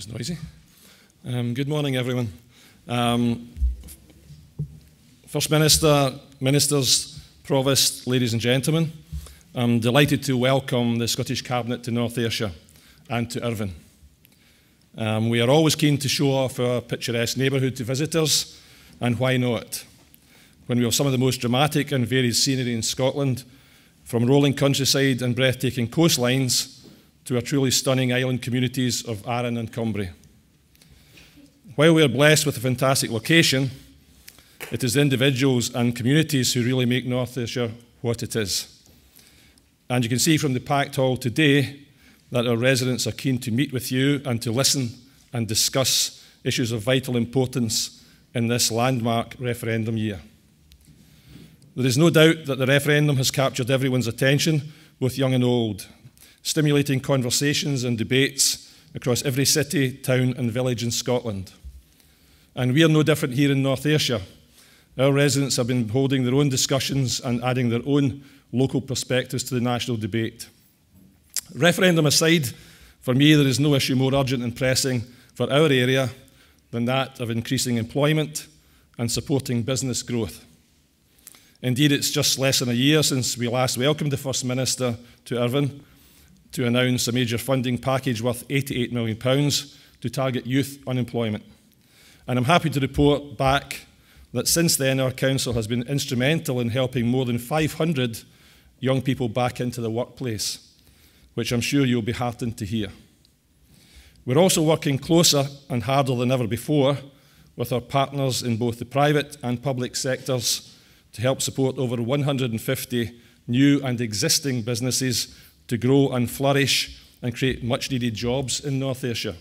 was noisy. Good morning, everyone. First Minister, Ministers, Provost, ladies and gentlemen, I'm delighted to welcome the Scottish Cabinet to North Ayrshire and to Irvine. We are always keen to show off our picturesque neighbourhood to visitors, and why not? When we have some of the most dramatic and varied scenery in Scotland, from rolling countryside and breathtaking coastlines to our truly stunning island communities of Arran and Cumbria. While we are blessed with a fantastic location, it is the individuals and communities who really make North Ayrshire what it is. And you can see from the packed hall today that our residents are keen to meet with you and to listen and discuss issues of vital importance in this landmark referendum year. There is no doubt that the referendum has captured everyone's attention, both young and old, stimulating conversations and debates across every city, town and village in Scotland. And we are no different here in North Ayrshire. Our residents have been holding their own discussions and adding their own local perspectives to the national debate. Referendum aside, for me there is no issue more urgent and pressing for our area than that of increasing employment and supporting business growth. Indeed, it's just less than a year since we last welcomed the First Minister to Irvine to announce a major funding package worth £88 million to target youth unemployment. And I'm happy to report back that since then our council has been instrumental in helping more than 500 young people back into the workplace, which I'm sure you'll be heartened to hear. We're also working closer and harder than ever before with our partners in both the private and public sectors to help support over 150 new and existing businesses to grow and flourish and create much-needed jobs in North Ayrshire.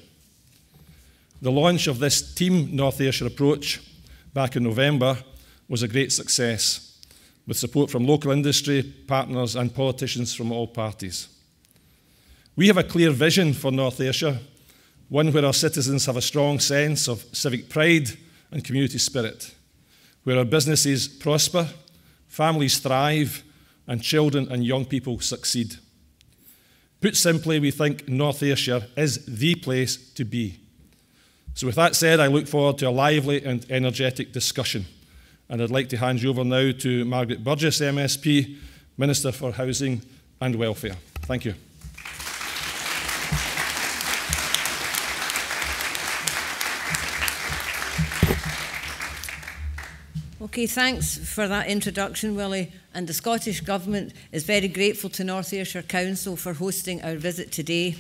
The launch of this Team North Ayrshire approach back in November was a great success, with support from local industry, partners and politicians from all parties. We have a clear vision for North Ayrshire, one where our citizens have a strong sense of civic pride and community spirit, where our businesses prosper, families thrive, and children and young people succeed. Put simply, we think North Ayrshire is the place to be. So with that said, I look forward to a lively and energetic discussion. And I'd like to hand you over now to Margaret Burgess, MSP, Minister for Housing and Welfare. Thank you. Okay, thanks for that introduction, Willie. And the Scottish Government is very grateful to North Ayrshire Council for hosting our visit today.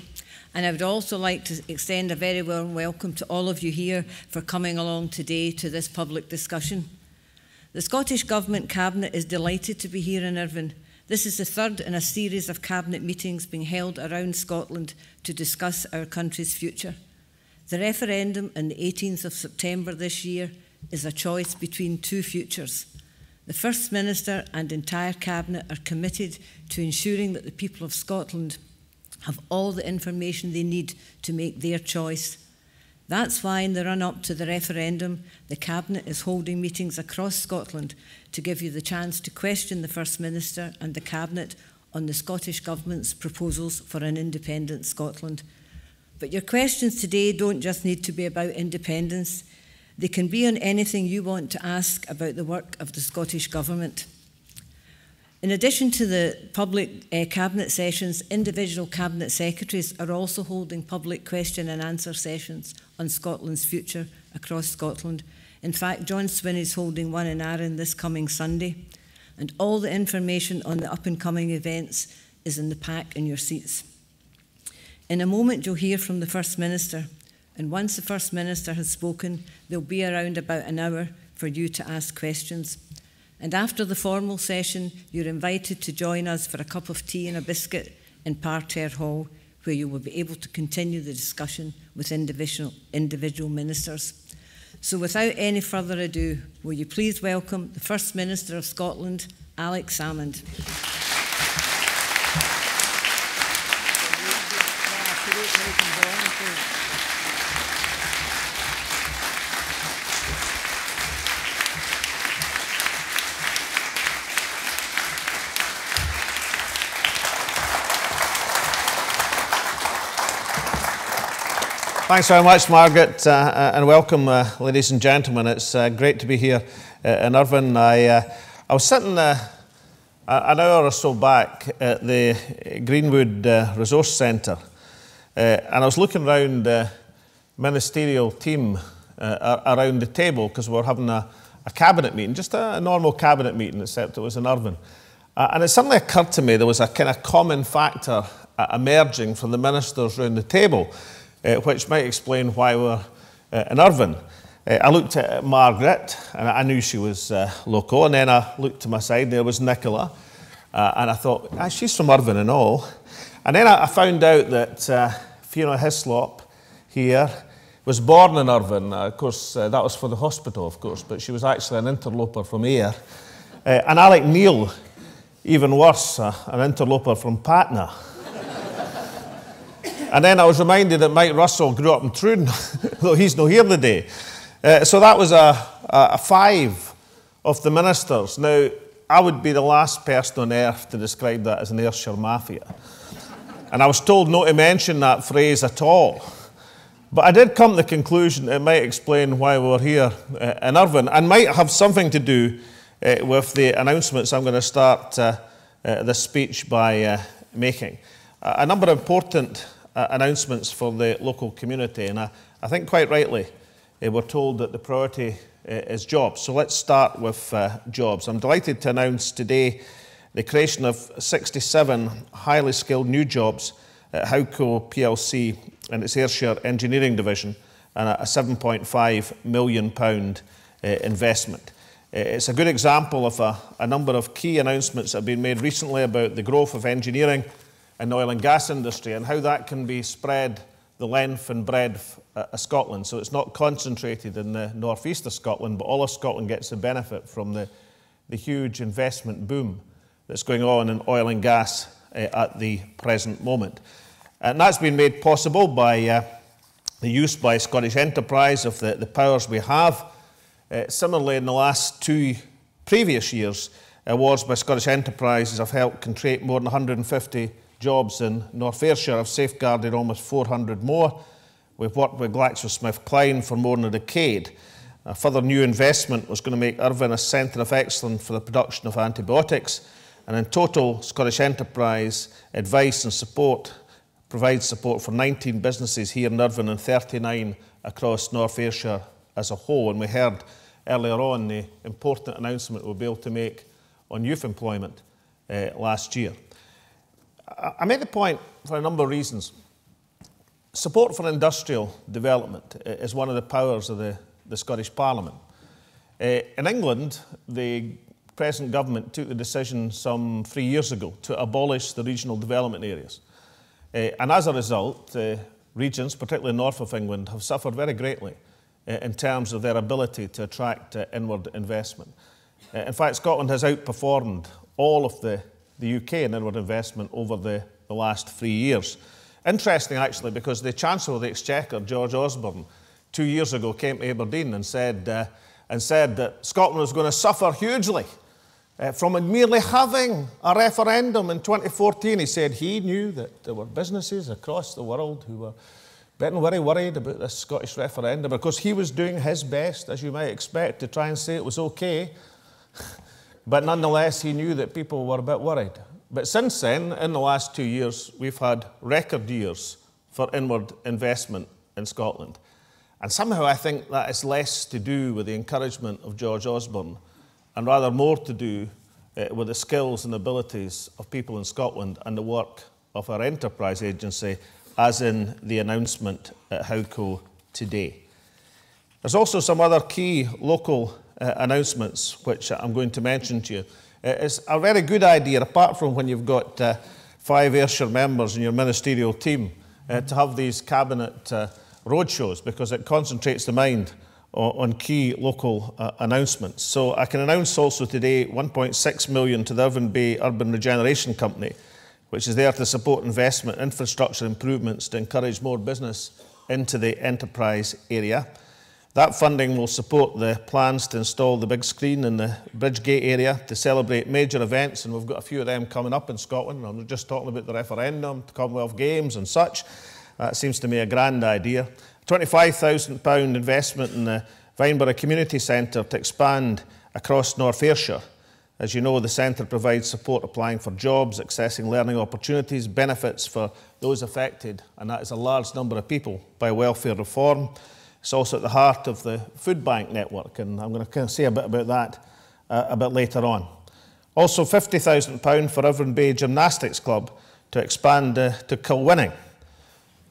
And I would also like to extend a very warm welcome to all of you here for coming along today to this public discussion. The Scottish Government Cabinet is delighted to be here in Irvine. This is the third in a series of Cabinet meetings being held around Scotland to discuss our country's future. The referendum on the 18th of September this year is a choice between two futures. The First Minister and entire Cabinet are committed to ensuring that the people of Scotland have all the information they need to make their choice. That's why in the run-up to the referendum, the Cabinet is holding meetings across Scotland to give you the chance to question the First Minister and the Cabinet on the Scottish Government's proposals for an independent Scotland. But your questions today don't just need to be about independence. They can be on anything you want to ask about the work of the Scottish Government. In addition to the public Cabinet sessions, individual Cabinet Secretaries are also holding public question and answer sessions on Scotland's future across Scotland. In fact, John Swinney is holding one in Arran this coming Sunday, and all the information on the up-and-coming events is in the pack in your seats. In a moment, you'll hear from the First Minister. And once the First Minister has spoken, there'll be around about an hour for you to ask questions. And after the formal session, you're invited to join us for a cup of tea and a biscuit in Parterre Hall, where you will be able to continue the discussion with individual ministers. So without any further ado, will you please welcome the First Minister of Scotland, Alex Salmond. Thanks very much, Margaret, and welcome, ladies and gentlemen. It's great to be here in Irvine. I was sitting an hour or so back at the Greenwood Resource Centre, and I was looking around the ministerial team around the table because we were having a cabinet meeting, just a normal cabinet meeting, except it was in Irvine. And it suddenly occurred to me there was a kind of common factor emerging from the ministers around the table, which might explain why we're in Irvine. I looked at Margaret, and I knew she was local, and then I looked to my side, there was Nicola, and I thought, she's from Irvine and all. And then I found out that Fiona Hislop here was born in Irvine. Of course, that was for the hospital, of course, but she was actually an interloper from Ayr. And Alec Neil, even worse, an interloper from Patna. And then I was reminded that Mike Russell grew up in Troon, though he's not here today. So that was a 5 of the ministers. Now, I would be the last person on earth to describe that as an Ayrshire mafia. And I was told not to mention that phrase at all. But I did come to the conclusion it might explain why we're here in Irvine, and might have something to do with the announcements I'm going to start this speech by making. A number of important announcements for the local community, and I think quite rightly we're told that the priority is jobs. So let's start with jobs. I'm delighted to announce today the creation of 67 highly skilled new jobs at Howco plc and its Ayrshire Engineering Division, and a £7.5 million investment. It's a good example of a number of key announcements that have been made recently about the growth of engineering in the oil and gas industry and how that can be spread the length and breadth of Scotland. So it's not concentrated in the northeast of Scotland, but all of Scotland gets the benefit from the huge investment boom that's going on in oil and gas at the present moment. And that's been made possible by the use by Scottish Enterprise of the powers we have. Similarly, in the last 2 previous years, awards by Scottish Enterprises have helped create more than 150 jobs in North Ayrshire. Have safeguarded almost 400 more. We've worked with GlaxoSmithKline for more than a decade. A further new investment was going to make Irvine a centre of excellence for the production of antibiotics. And in total, Scottish Enterprise advice and support provides support for 19 businesses here in Irvine and 39 across North Ayrshire as a whole. And we heard earlier on the important announcement we'll be able to make on youth employment last year. I made the point for a number of reasons. Support for industrial development is one of the powers of the Scottish Parliament. In England, the present government took the decision some 3 years ago to abolish the regional development areas. And as a result, regions, particularly north of England, have suffered very greatly in terms of their ability to attract inward investment. In fact, Scotland has outperformed all of the UK in inward investment over the last 3 years. Interesting, actually, because the Chancellor of the Exchequer, George Osborne, 2 years ago came to Aberdeen and said that Scotland was going to suffer hugely from merely having a referendum in 2014. He said he knew that there were businesses across the world who were getting very worried about this Scottish referendum, because he was doing his best, as you might expect, to try and say it was okay. But nonetheless, he knew that people were a bit worried. But since then, in the last 2 years, we've had record years for inward investment in Scotland. And somehow I think that is less to do with the encouragement of George Osborne and rather more to do with the skills and abilities of people in Scotland and the work of our enterprise agency, as in the announcement at Howco today. There's also some other key local announcements which I'm going to mention to you. It's a very good idea, apart from when you've got 5 Ayrshire members in your ministerial team, to have these cabinet roadshows, because it concentrates the mind on key local announcements. So I can announce also today 1.6 million to the Irvine Bay Urban Regeneration Company, which is there to support investment, infrastructure improvements to encourage more business into the enterprise area. That funding will support the plans to install the big screen in the Bridgegate area to celebrate major events, and we've got a few of them coming up in Scotland. I'm just talking about the referendum, the Commonwealth Games and such. That seems to me a grand idea. £25,000 investment in the Vineborough Community Centre to expand across North Ayrshire. As you know, the centre provides support applying for jobs, accessing learning opportunities, benefits for those affected, and that is a large number of people, by welfare reform. It's also at the heart of the food bank network, and I'm going to say a bit about that a bit later on. Also £50,000 for Irvine Bay Gymnastics Club to expand to Kilwinning.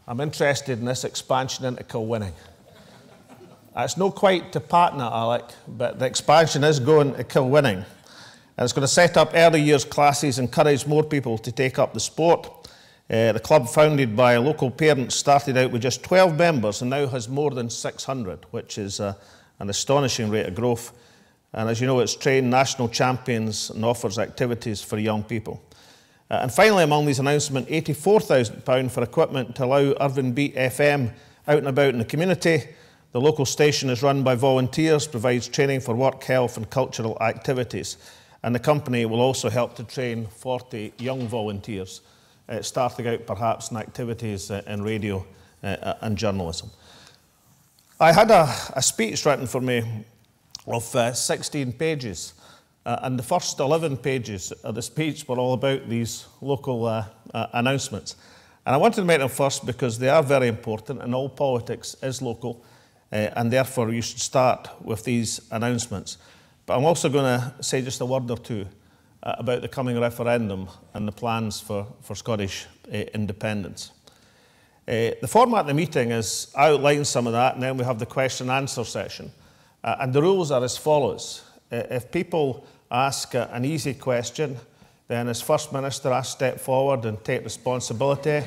I'm interested in this expansion into Kilwinning. It's not quite to Patna, Alec, but the expansion is going to Kilwinning. And it's going to set up early years classes, encourage more people to take up the sport. The club, founded by local parents, started out with just 12 members and now has more than 600, which is an astonishing rate of growth. And as you know, it's trained national champions and offers activities for young people. And finally, among these announcements, £84,000 for equipment to allow Irvine Beat FM out and about in the community. The local station is run by volunteers, provides training for work, health and cultural activities. And the company will also help to train 40 young volunteers, starting out perhaps in activities in radio and journalism. I had a speech written for me of 16 pages, and the first 11 pages of the speech were all about these local announcements. And I wanted to make them first because they are very important, and all politics is local, and therefore you should start with these announcements. But I'm also going to say just a word or two about the coming referendum and the plans for Scottish independence. The format of the meeting is I outline some of that, and then we have the question and answer session. And the rules are as follows. If people ask an easy question, then as First Minister I step forward and take responsibility,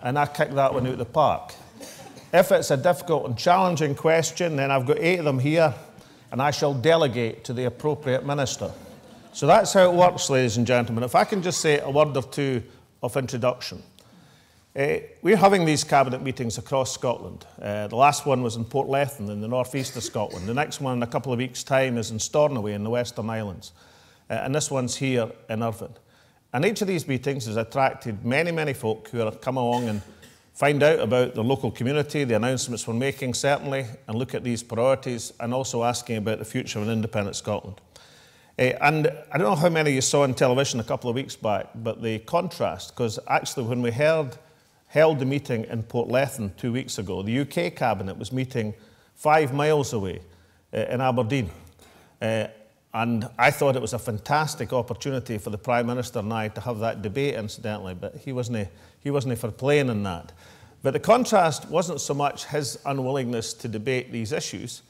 and I kick that one out the park. If it's a difficult and challenging question, then I've got 8 of them here, and I shall delegate to the appropriate minister. So that's how it works, ladies and gentlemen. If I can just say a word or two of introduction. We're having these cabinet meetings across Scotland. The last one was in Portlethen in the northeast of Scotland. The next one in a couple of weeks' time is in Stornoway in the Western Islands. And this one's here in Irvine. And each of these meetings has attracted many, many folk who have come along and find out about the local community, the announcements we're making, certainly, and look at these priorities, and also asking about the future of an independent Scotland. And I don't know how many you saw on television a couple of weeks back, but the contrast, because actually when we held the meeting in Portlethen 2 weeks ago, the UK Cabinet was meeting 5 miles away in Aberdeen. And I thought it was a fantastic opportunity for the Prime Minister and I to have that debate, incidentally, but he wasn't for playing in that. But the contrast wasn't so much his unwillingness to debate these issues,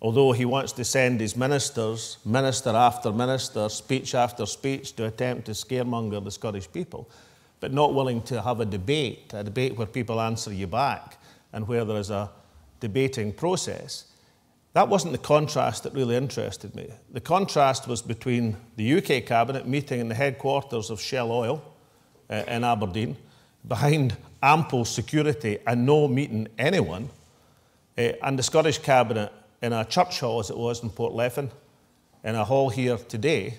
although he wants to send his ministers, minister after minister, speech after speech, to attempt to scaremonger the Scottish people, but not willing to have a debate where people answer you back and where there is a debating process. That wasn't the contrast that really interested me. The contrast was between the UK Cabinet meeting in the headquarters of Shell Oil in Aberdeen, behind ample security and no meeting anyone, and the Scottish Cabinet in a church hall, as it was in Portlethen, in a hall here today,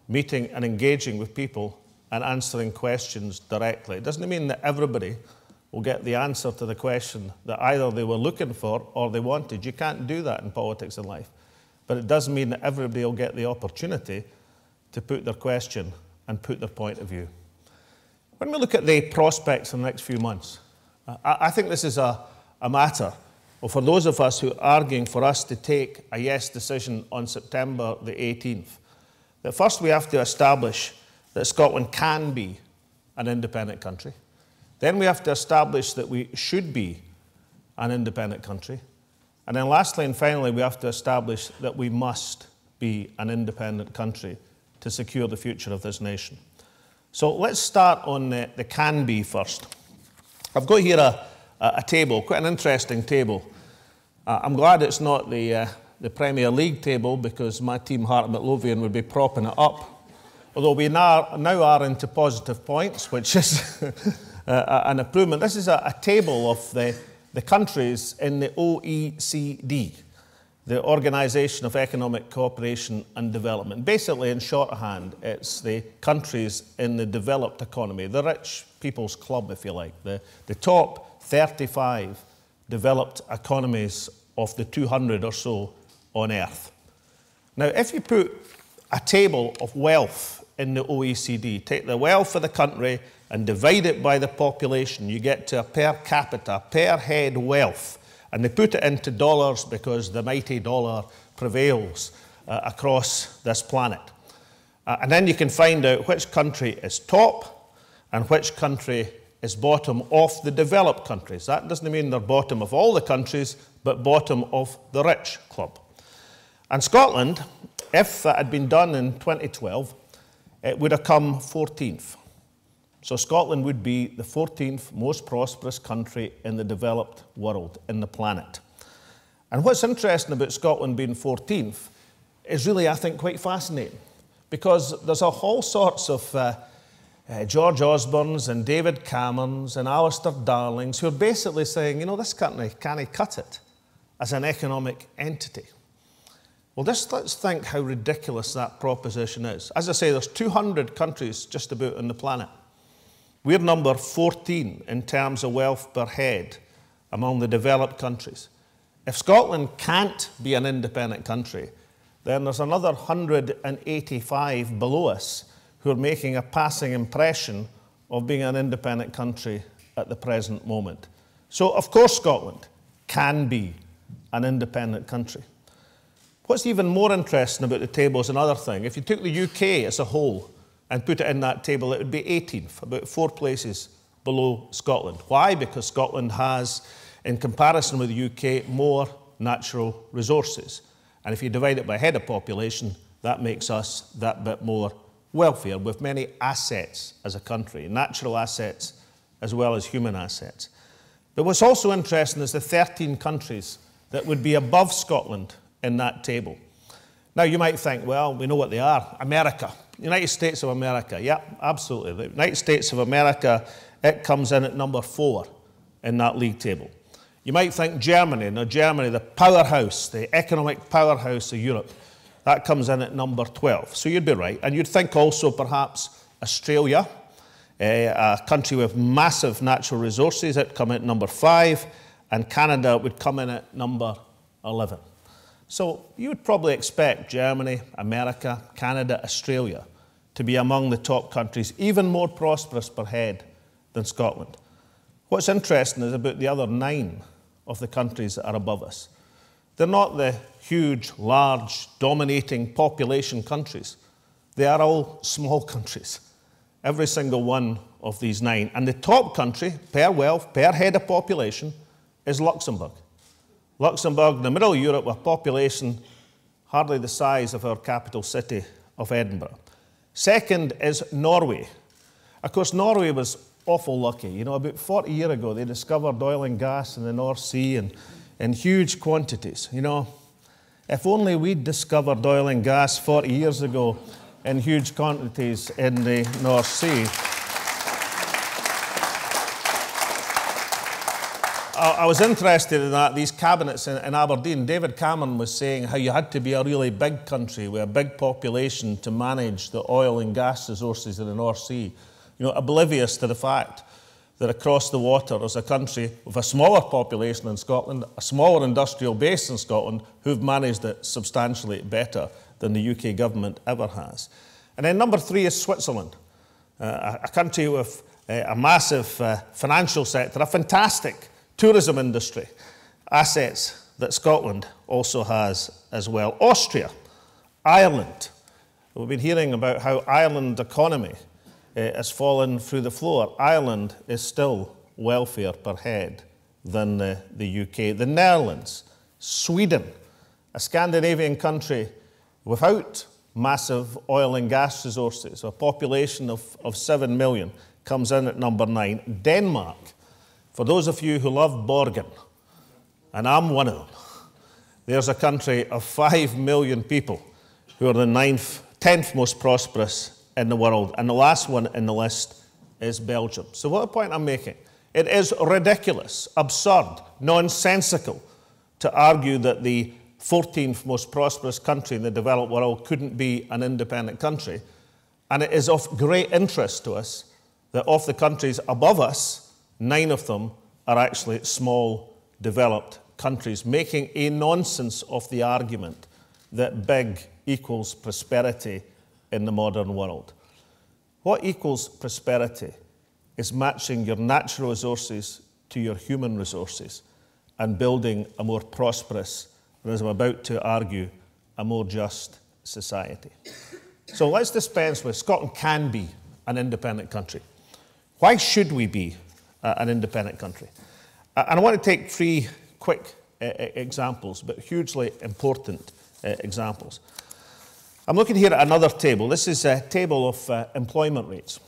meeting and engaging with people and answering questions directly. It doesn't mean that everybody will get the answer to the question that either they were looking for or they wanted. You can't do that in politics and life. But it does mean that everybody will get the opportunity to put their question and put their point of view. When we look at the prospects in the next few months, I think this is a matter for those of us who are arguing for us to take a yes decision on September the 18th, that first we have to establish that Scotland can be an independent country. Then we have to establish that we should be an independent country. And then lastly and finally, we have to establish that we must be an independent country to secure the future of this nation. So let's start on the can be first. I've got here a table, quite an interesting table. I'm glad it's not the Premier League table, because my team, Heart Midlothian, would be propping it up. Although we now are into positive points, which is an improvement. This is a table of the countries in the OECD, the Organisation of Economic Cooperation and Development. Basically, in shorthand, it's the countries in the developed economy, the rich people's club, if you like, the top 35 developed economies of the 200 or so on Earth. Now, if you put a table of wealth in the OECD, take the wealth of the country and divide it by the population, you get to a per capita, per head wealth. And they put it into dollars because the mighty dollar prevails across this planet. And then you can find out which country is top and which country is bottom of the developed countries. That doesn't mean they're bottom of all the countries, but bottom of the rich club. And Scotland, if that had been done in 2012, it would have come 14th. So Scotland would be the 14th most prosperous country in the developed world, in the planet. And what's interesting about Scotland being 14th is really, I think, quite fascinating, because there's a whole sorts of George Osbornes and David Camerons and Alistair Darlings who are basically saying, you know, this country can't cut it as an economic entity. Well, let's think how ridiculous that proposition is. As I say, there's 200 countries just about on the planet. We're number 14 in terms of wealth per head among the developed countries. If Scotland can't be an independent country, then there's another 185 below us who are making a passing impression of being an independent country at the present moment. So, of course, Scotland can be an independent country. What's even more interesting about the table is another thing. If you took the UK as a whole and put it in that table, it would be 18th, about 4 places below Scotland. Why? Because Scotland has, in comparison with the UK, more natural resources. And if you divide it by head of population, that makes us that bit more wealthier, with many assets as a country, natural assets as well as human assets. But what's also interesting is the 13 countries that would be above Scotland in that table. Now, you might think, well, we know what they are. America, United States of America. Yeah, absolutely. The United States of America, it comes in at number 4 in that league table. You might think Germany. Now, Germany, the powerhouse, the economic powerhouse of Europe, that comes in at number 12. So you'd be right. And you'd think also perhaps Australia, a country with massive natural resources, it'd come in at number 5, and Canada would come in at number 11. So you would probably expect Germany, America, Canada, Australia to be among the top countries, even more prosperous per head than Scotland. What's interesting is about the other 9 of the countries that are above us. They're not the huge, large, dominating population countries. They are all small countries, every single one of these 9. And the top country, per wealth, per head of population, is Luxembourg. Luxembourg, in the middle of Europe, with a population hardly the size of our capital city of Edinburgh. Second is Norway. Of course, Norway was awful lucky. You know, about 40 years ago, they discovered oil and gas in the North Sea and in huge quantities. You know, if only we'd discovered oil and gas 40 years ago in huge quantities in the North Sea. I was interested in that, these cabinets in Aberdeen. David Cameron was saying how you had to be a really big country with a big population to manage the oil and gas resources in the North Sea. You know, oblivious to the fact that across the water there's a country with a smaller population than Scotland, a smaller industrial base than Scotland, who've managed it substantially better than the UK government ever has. And then number 3 is Switzerland, a country with a massive financial sector, a fantastic tourism industry, assets that Scotland also has as well. Austria, Ireland. We've been hearing about how Ireland's economy has fallen through the floor. Ireland is still wealthier per head than the UK. The Netherlands, Sweden, a Scandinavian country without massive oil and gas resources, a population of 7 million, comes in at number 9. Denmark, for those of you who love Borgen, and I'm one of them, there's a country of 5 million people who are the 10th most prosperous in the world. And the last one in the list is Belgium. So what the point I'm making? It is ridiculous, absurd, nonsensical to argue that the 14th most prosperous country in the developed world couldn't be an independent country. And it is of great interest to us that of the countries above us, 9 of them are actually small developed countries, making a nonsense of the argument that big equals prosperity in the modern world. What equals prosperity is matching your natural resources to your human resources and building a more prosperous, and as I'm about to argue, a more just society. So let's dispense with Scotland can be an independent country. Why should we be an independent country? And I want to take three quick examples, but hugely important examples. I'm looking here at another table. This is a table of employment rates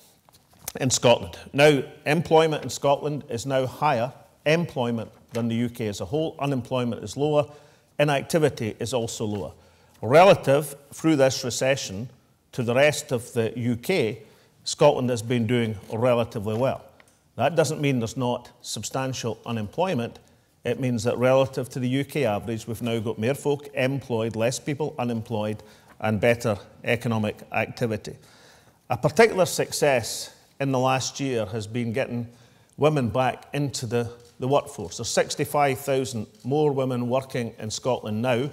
in Scotland. Now, employment in Scotland is now higher employment than the UK as a whole. Unemployment is lower. Inactivity is also lower. Relative, through this recession, to the rest of the UK, Scotland has been doing relatively well. That doesn't mean there's not substantial unemployment. It means that relative to the UK average, we've now got more folk employed, less people unemployed, and better economic activity. A particular success in the last year has been getting women back into the workforce. There's 65,000 more women working in Scotland now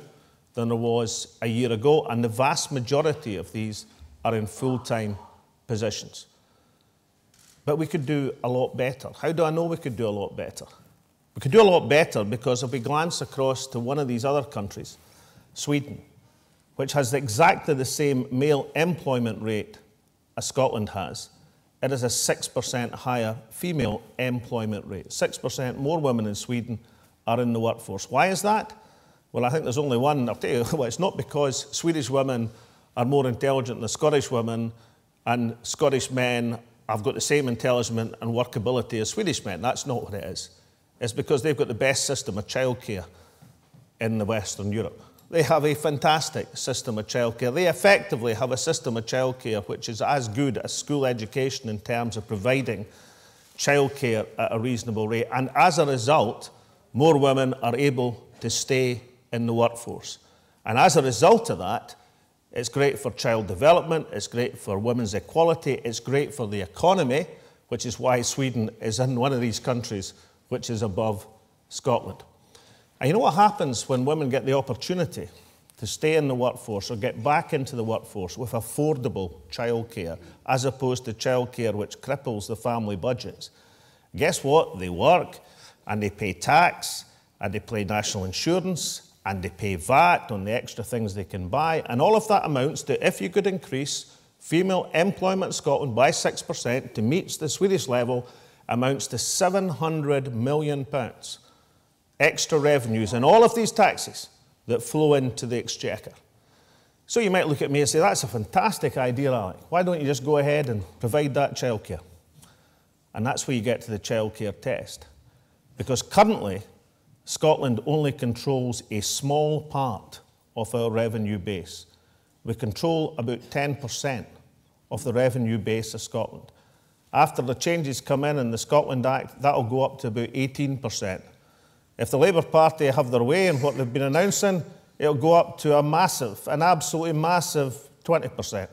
than there was a year ago, and the vast majority of these are in full-time positions. But we could do a lot better. How do I know we could do a lot better? We could do a lot better because if we glance across to one of these other countries, Sweden, which has exactly the same male employment rate as Scotland has, it is a 6% higher female employment rate. 6% more women in Sweden are in the workforce. Why is that? Well, I think there's only one. I'll tell you, well, it's not because Swedish women are more intelligent than Scottish women and Scottish men have got the same intelligence and workability as Swedish men. That's not what it is. It's because they've got the best system of childcare in the Western Europe. They have a fantastic system of childcare. They effectively have a system of childcare which is as good as school education in terms of providing childcare at a reasonable rate. And as a result, more women are able to stay in the workforce. And as a result of that, it's great for child development, it's great for women's equality, it's great for the economy, which is why Sweden is in one of these countries which is above Scotland. And you know what happens when women get the opportunity to stay in the workforce or get back into the workforce with affordable childcare, as opposed to childcare which cripples the family budgets? Guess what? They work and they pay tax and they pay national insurance and they pay VAT on the extra things they can buy. And all of that amounts to, if you could increase female employment in Scotland by 6% to meet the Swedish level, amounts to £700 million extra revenues and all of these taxes that flow into the exchequer. So you might look at me and say, that's a fantastic idea, Alec. Why don't you just go ahead and provide that childcare? And that's where you get to the childcare test. Because currently, Scotland only controls a small part of our revenue base. We control about 10% of the revenue base of Scotland. After the changes come in the Scotland Act, that'll go up to about 18%. If the Labour Party have their way in what they've been announcing, it'll go up to an absolutely massive 20%.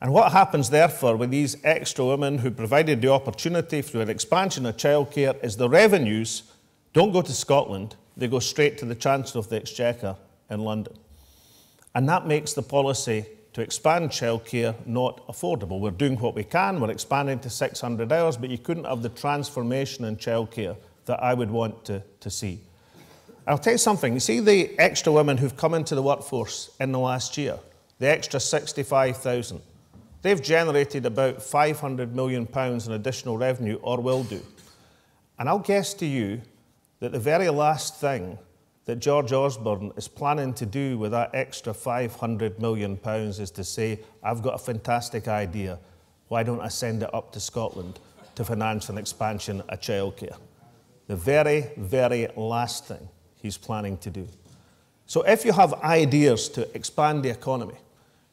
And what happens, therefore, with these extra women who provided the opportunity through an expansion of childcare is the revenues don't go to Scotland, they go straight to the Chancellor of the Exchequer in London. And that makes the policy to expand childcare not affordable. We're doing what we can, we're expanding to 600 hours, but you couldn't have the transformation in childcare that I would want to see. I'll tell you something, you see the extra women who've come into the workforce in the last year, the extra 65,000, they've generated about £500 million in additional revenue, or will do. And I'll guess to you that the very last thing that George Osborne is planning to do with that extra £500 million is to say, I've got a fantastic idea, why don't I send it up to Scotland to finance an expansion of childcare? The very, very last thing he's planning to do. So if you have ideas to expand the economy,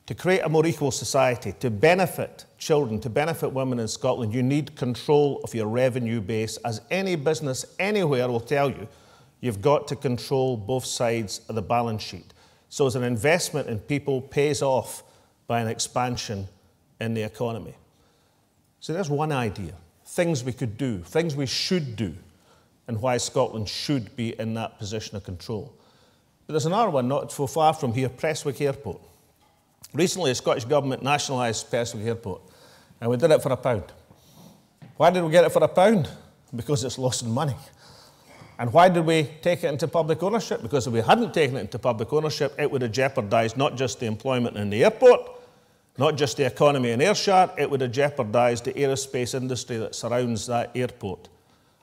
to create a more equal society, to benefit children, to benefit women in Scotland, you need control of your revenue base. As any business anywhere will tell you, you've got to control both sides of the balance sheet. So as an investment in people pays off by an expansion in the economy. So there's one idea, things we could do, things we should do and why Scotland should be in that position of control. But there's another one not so far from here, Prestwick Airport. Recently, the Scottish Government nationalised Prestwick Airport, and we did it for £1. Why did we get it for £1? Because it's lost money. And why did we take it into public ownership? Because if we hadn't taken it into public ownership, it would have jeopardised not just the employment in the airport, not just the economy in Ayrshire, it would have jeopardised the aerospace industry that surrounds that airport.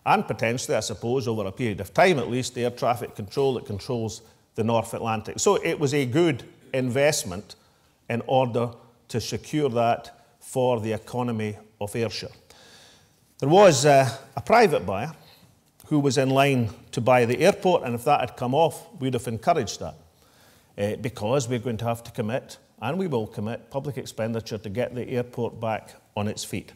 And potentially, I suppose, over a period of time at least, the air traffic control that controls the North Atlantic. So it was a good investment in order to secure that for the economy of Ayrshire. There was a private buyer who was in line to buy the airport, and if that had come off, we'd have encouraged that because we're going to have to commit, and we will commit, public expenditure to get the airport back on its feet.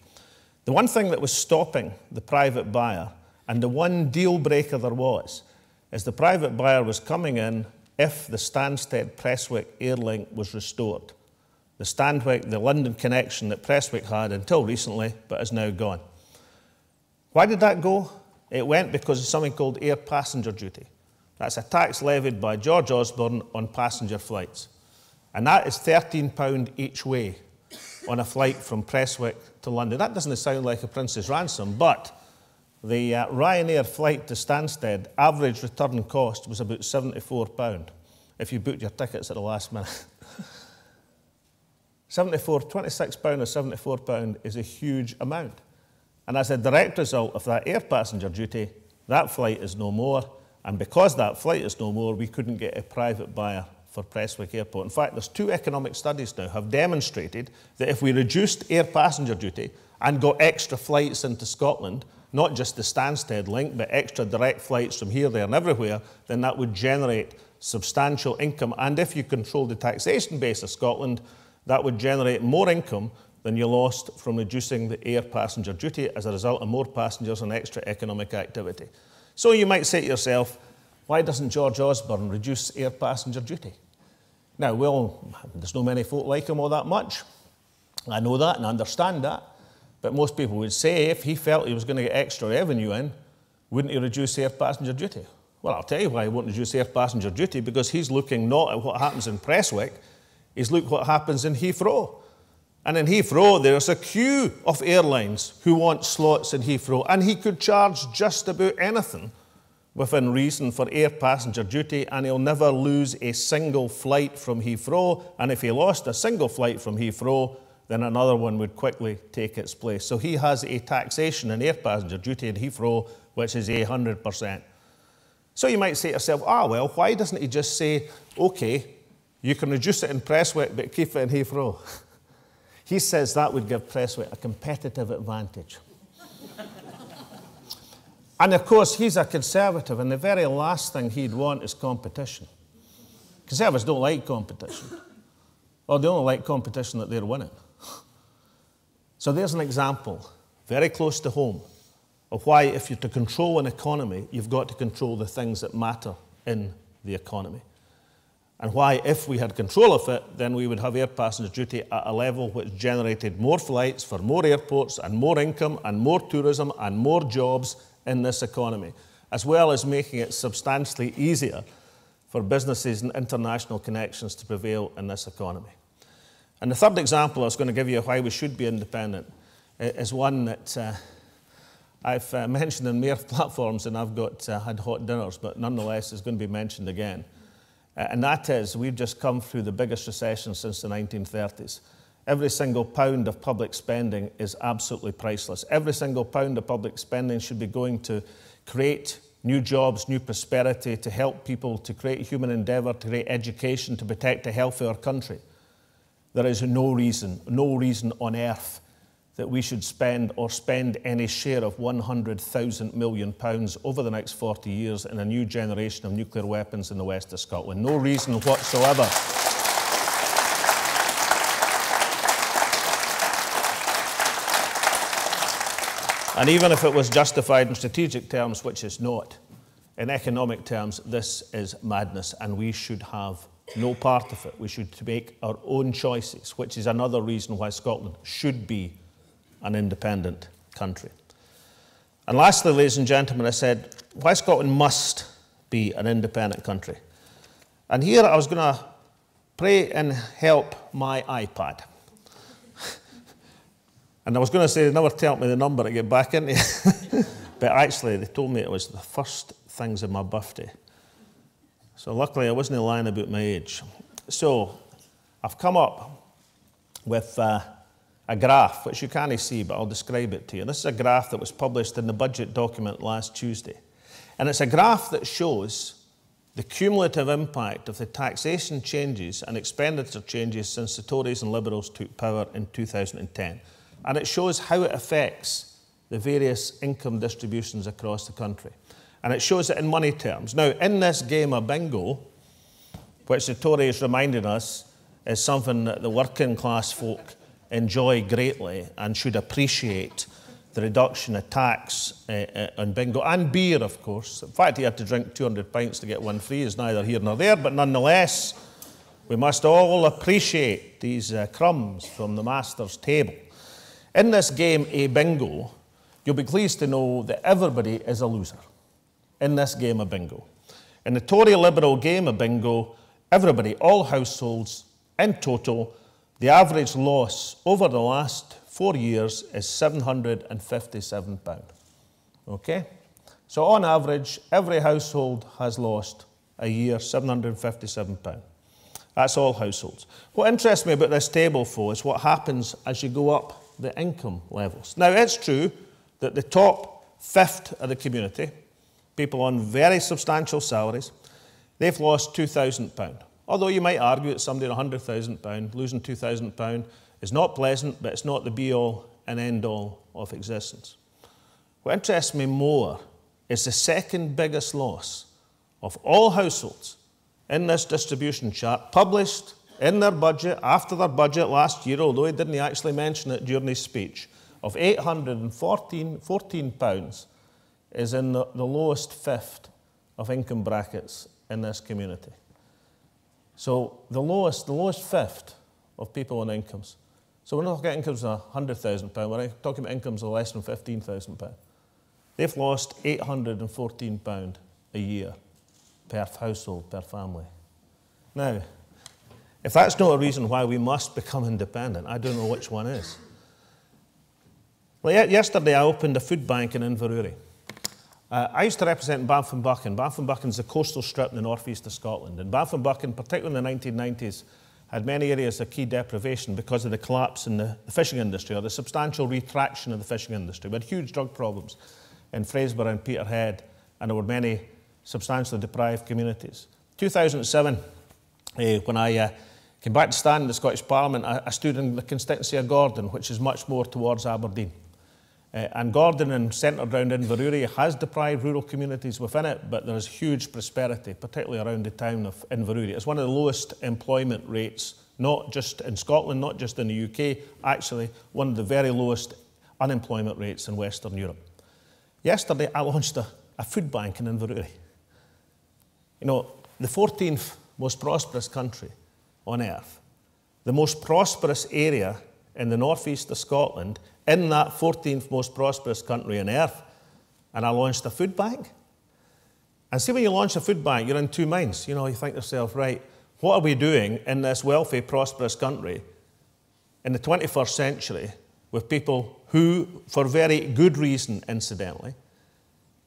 The one thing that was stopping the private buyer, and the one deal breaker there was, is the private buyer was coming in if the Stansted-Prestwick Airlink was restored. The London connection that Prestwick had until recently, but is now gone. Why did that go? It went because of something called air passenger duty. That's a tax levied by George Osborne on passenger flights. And that is £13 each way on a flight from Prestwick to London. That doesn't sound like a prince's ransom, but the Ryanair flight to Stansted, average return cost was about £74 if you booked your tickets at the last minute. £26 or £74 is a huge amount. And as a direct result of that air passenger duty, that flight is no more. And because that flight is no more, we couldn't get a private buyer for Prestwick Airport. In fact, there's 2 economic studies now have demonstrated that if we reduced air passenger duty and got extra flights into Scotland, not just the Stansted link, but extra direct flights from here, there and everywhere, then that would generate substantial income. And if you control the taxation base of Scotland, that would generate more income than you lost from reducing the air passenger duty as a result of more passengers and extra economic activity. So you might say to yourself, why doesn't George Osborne reduce air passenger duty? Now, well, there's not many folk like him all that much. I know that and understand that. But most people would say if he felt he was going to get extra revenue in, wouldn't he reduce air passenger duty? Well, I'll tell you why he won't reduce air passenger duty, because he's looking not at what happens in Prestwick, he's looking at what happens in Heathrow. And in Heathrow, there's a queue of airlines who want slots in Heathrow, and he could charge just about anything within reason for air passenger duty, and he'll never lose a single flight from Heathrow. And if he lost a single flight from Heathrow, then another one would quickly take its place. So he has a taxation in air passenger duty in Heathrow, which is 100%. So you might say to yourself, well, why doesn't he just say, OK, you can reduce it in Prestwick, but keep it in Heathrow? He says that would give Prestwick a competitive advantage. And of course, he's a Conservative, and the very last thing he'd want is competition. Conservatives don't like competition. Or they only like competition that they're winning. So there's an example, very close to home, of why if you're to control an economy, you've got to control the things that matter in the economy. And why, if we had control of it, then we would have air passenger duty at a level which generated more flights for more airports and more income and more tourism and more jobs in this economy, as well as making it substantially easier for businesses and international connections to prevail in this economy. And the third example I was going to give you of why we should be independent is one that I've mentioned in mere platforms, and I've had hot dinners, but nonetheless is going to be mentioned again. And that is, we've just come through the biggest recession since the 1930s. Every single pound of public spending is absolutely priceless. Every single pound of public spending should be going to create new jobs, new prosperity, to help people, to create human endeavour, to create education, to protect the health of our country. There is no reason on earth that we should spend any share of £100,000 million over the next 40 years in a new generation of nuclear weapons in the west of Scotland. No reason whatsoever. And even if it was justified in strategic terms, which it's not, in economic terms, this is madness, and we should have no part of it. We should make our own choices, which is another reason why Scotland should be an independent country. And lastly, ladies and gentlemen, I said, why Scotland must be an independent country. And here I was going to pray and help my iPad. And I was going to say, they never tell me the number to get back into. But actually, they told me it was the first things in my birthday. So luckily, I wasn't lying about my age. So I've come up with a graph, which you can't see, but I'll describe it to you. This is a graph that was published in the budget document last Tuesday. And it's a graph that shows the cumulative impact of the taxation changes and expenditure changes since the Tories and Liberals took power in 2010. And it shows how it affects the various income distributions across the country. And it shows it in money terms. Now, in this game of bingo, which the Tories reminded us is something that the working class folk enjoy greatly and should appreciate, the reduction of tax on bingo, and beer, of course. In fact, he had to drink 200 pints to get one free, is neither here nor there, but nonetheless, we must all appreciate these crumbs from the master's table. In this game, a bingo, you'll be pleased to know that everybody is a loser in this game of bingo. In the Tory Liberal game of bingo, everybody, all households, in total, the average loss over the last 4 years is £757. Okay? So on average, every household has lost a year £757. That's all households. What interests me about this table, though, is what happens as you go up the income levels. Now, it's true that the top fifth of the community, people on very substantial salaries, they've lost £2,000. Although you might argue that somebody on £100,000 losing £2,000 is not pleasant, but it's not the be-all and end-all of existence. What interests me more is the second biggest loss of all households in this distribution chart, published in their budget, after their budget last year, although he didn't actually mention it during his speech, of £814 is in the lowest fifth of income brackets in this community. So the lowest fifth of people on incomes. So we're not talking incomes of £100,000, we're talking about incomes of less than £15,000. They've lost £814 a year per household, per family. Now, if that's not a reason why we must become independent, I don't know which one is. Well, yesterday I opened a food bank in Inverurie. I used to represent Banff-and-Buchan. Banff-and-Buchan is the coastal strip in the northeast of Scotland. And Banff-and-Buchan, particularly in the 1990s, had many areas of key deprivation because of the collapse in the fishing industry, or the substantial retraction of the fishing industry. We had huge drug problems in Fraserburgh and Peterhead, and there were many substantially deprived communities. 2007, when I came back to stand in the Scottish Parliament, I stood in the constituency of Gordon, which is much more towards Aberdeen. And Gordon, and centred around Inverurie, has deprived rural communities within it, but there is huge prosperity, particularly around the town of Inverurie. It's one of the lowest employment rates, not just in Scotland, not just in the UK, actually one of the very lowest unemployment rates in Western Europe. Yesterday, I launched a food bank in Inverurie. You know, the 14th most prosperous country on earth, the most prosperous area in the northeast of Scotland, in that 14th most prosperous country on earth, and I launched a food bank. And see, when you launch a food bank, you're in two minds. You know, you think to yourself, right, what are we doing in this wealthy, prosperous country in the 21st century with people who, for very good reason, incidentally,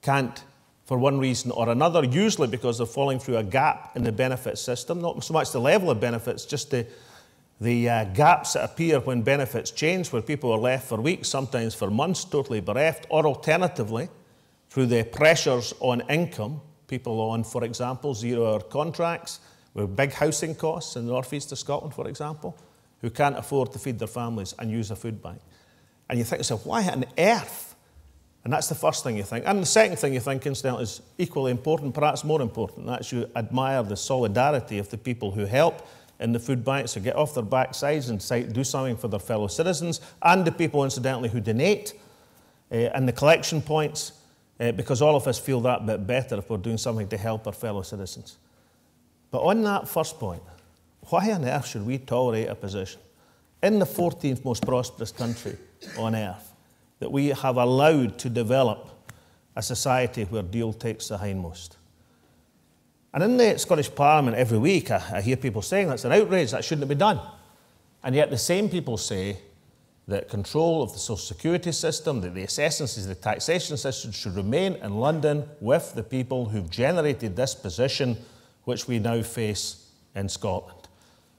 can't, for one reason or another, usually because they're falling through a gap in the benefit system, not so much the level of benefits, just the gaps that appear when benefits change, where people are left for weeks, sometimes for months, totally bereft, or alternatively, through the pressures on income, people on, for example, zero-hour contracts, with big housing costs in the northeast of Scotland, for example, who can't afford to feed their families and use a food bank. And you think to yourself, why on earth? And that's the first thing you think. And the second thing you think, incidentally, is equally important, perhaps more important. That's you admire the solidarity of the people who help in the food banks, who get off their backsides and do something for their fellow citizens, and the people, incidentally, who donate, and the collection points, because all of us feel that bit better if we're doing something to help our fellow citizens. But on that first point, why on earth should we tolerate a position in the 14th most prosperous country on earth that we have allowed to develop a society where deal takes the hindmost. And in the Scottish Parliament every week, I hear people saying that's an outrage, that shouldn't be done. And yet the same people say that control of the social security system, that the assessments of the taxation system should remain in London with the people who've generated this position which we now face in Scotland.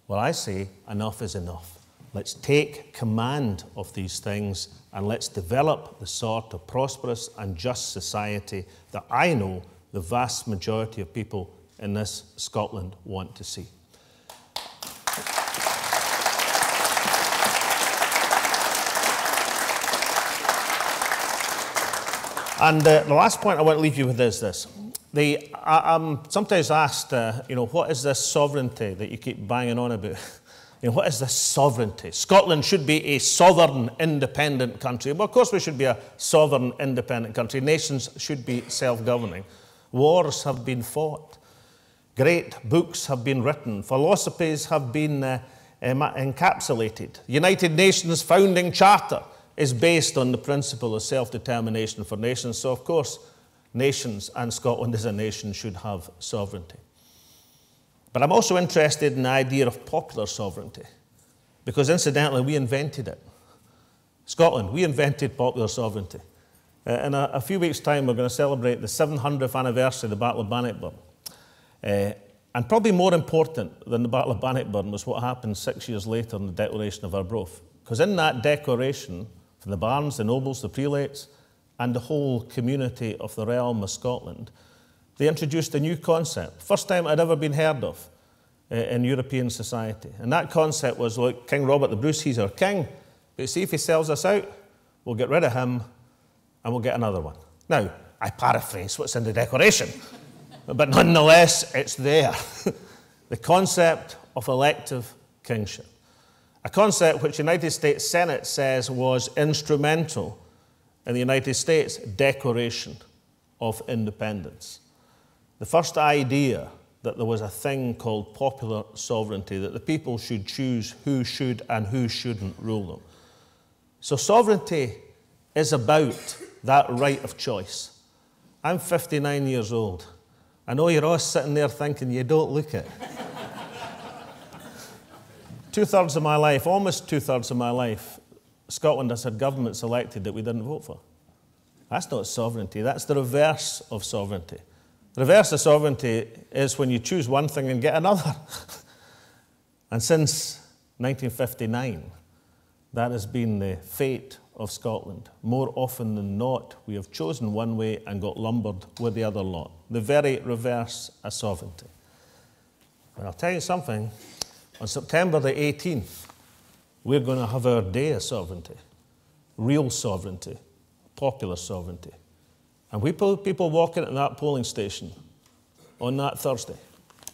Well, I say enough is enough. Let's take command of these things and let's develop the sort of prosperous and just society that I know the vast majority of people in this Scotland want to see. And the last point I want to leave you with is this. I'm sometimes asked, what is this sovereignty that you keep banging on about? What is this sovereignty? Scotland should be a sovereign, independent country. Well, of course we should be a sovereign, independent country. Nations should be self-governing. Wars have been fought. Great books have been written. Philosophies have been encapsulated. United Nations founding charter is based on the principle of self-determination for nations. So, of course, nations and Scotland as a nation should have sovereignty. But I'm also interested in the idea of popular sovereignty, because incidentally, we invented it. Scotland, we invented popular sovereignty. In a few weeks' time, we're going to celebrate the 700th anniversary of the Battle of Bannockburn. And probably more important than the Battle of Bannockburn was what happened 6 years later in the Declaration of Arbroath. Because in that declaration, from the barons, the nobles, the prelates, and the whole community of the realm of Scotland, they introduced a new concept, first time it had ever been heard of in European society. And that concept was, look, King Robert the Bruce, he's our king, but see if he sells us out, we'll get rid of him and we'll get another one. Now, I paraphrase what's in the declaration, but nonetheless, it's there. The concept of elective kingship. A concept which the United States Senate says was instrumental in the United States Declaration of Independence. The first idea that there was a thing called popular sovereignty, that the people should choose who should and who shouldn't rule them. So sovereignty is about that right of choice. I'm 59 years old. I know you're all sitting there thinking you don't look it. 2/3 of my life, almost 2/3 of my life, Scotland has had governments elected that we didn't vote for. That's not sovereignty, that's the reverse of sovereignty. The reverse of sovereignty is when you choose one thing and get another. And since 1959, that has been the fate of Scotland. More often than not, we have chosen one way and got lumbered with the other lot. The very reverse of sovereignty. And I'll tell you something, on September the 18th, we're going to have our day of sovereignty. Real sovereignty, popular sovereignty. And people walking at that polling station on that Thursday,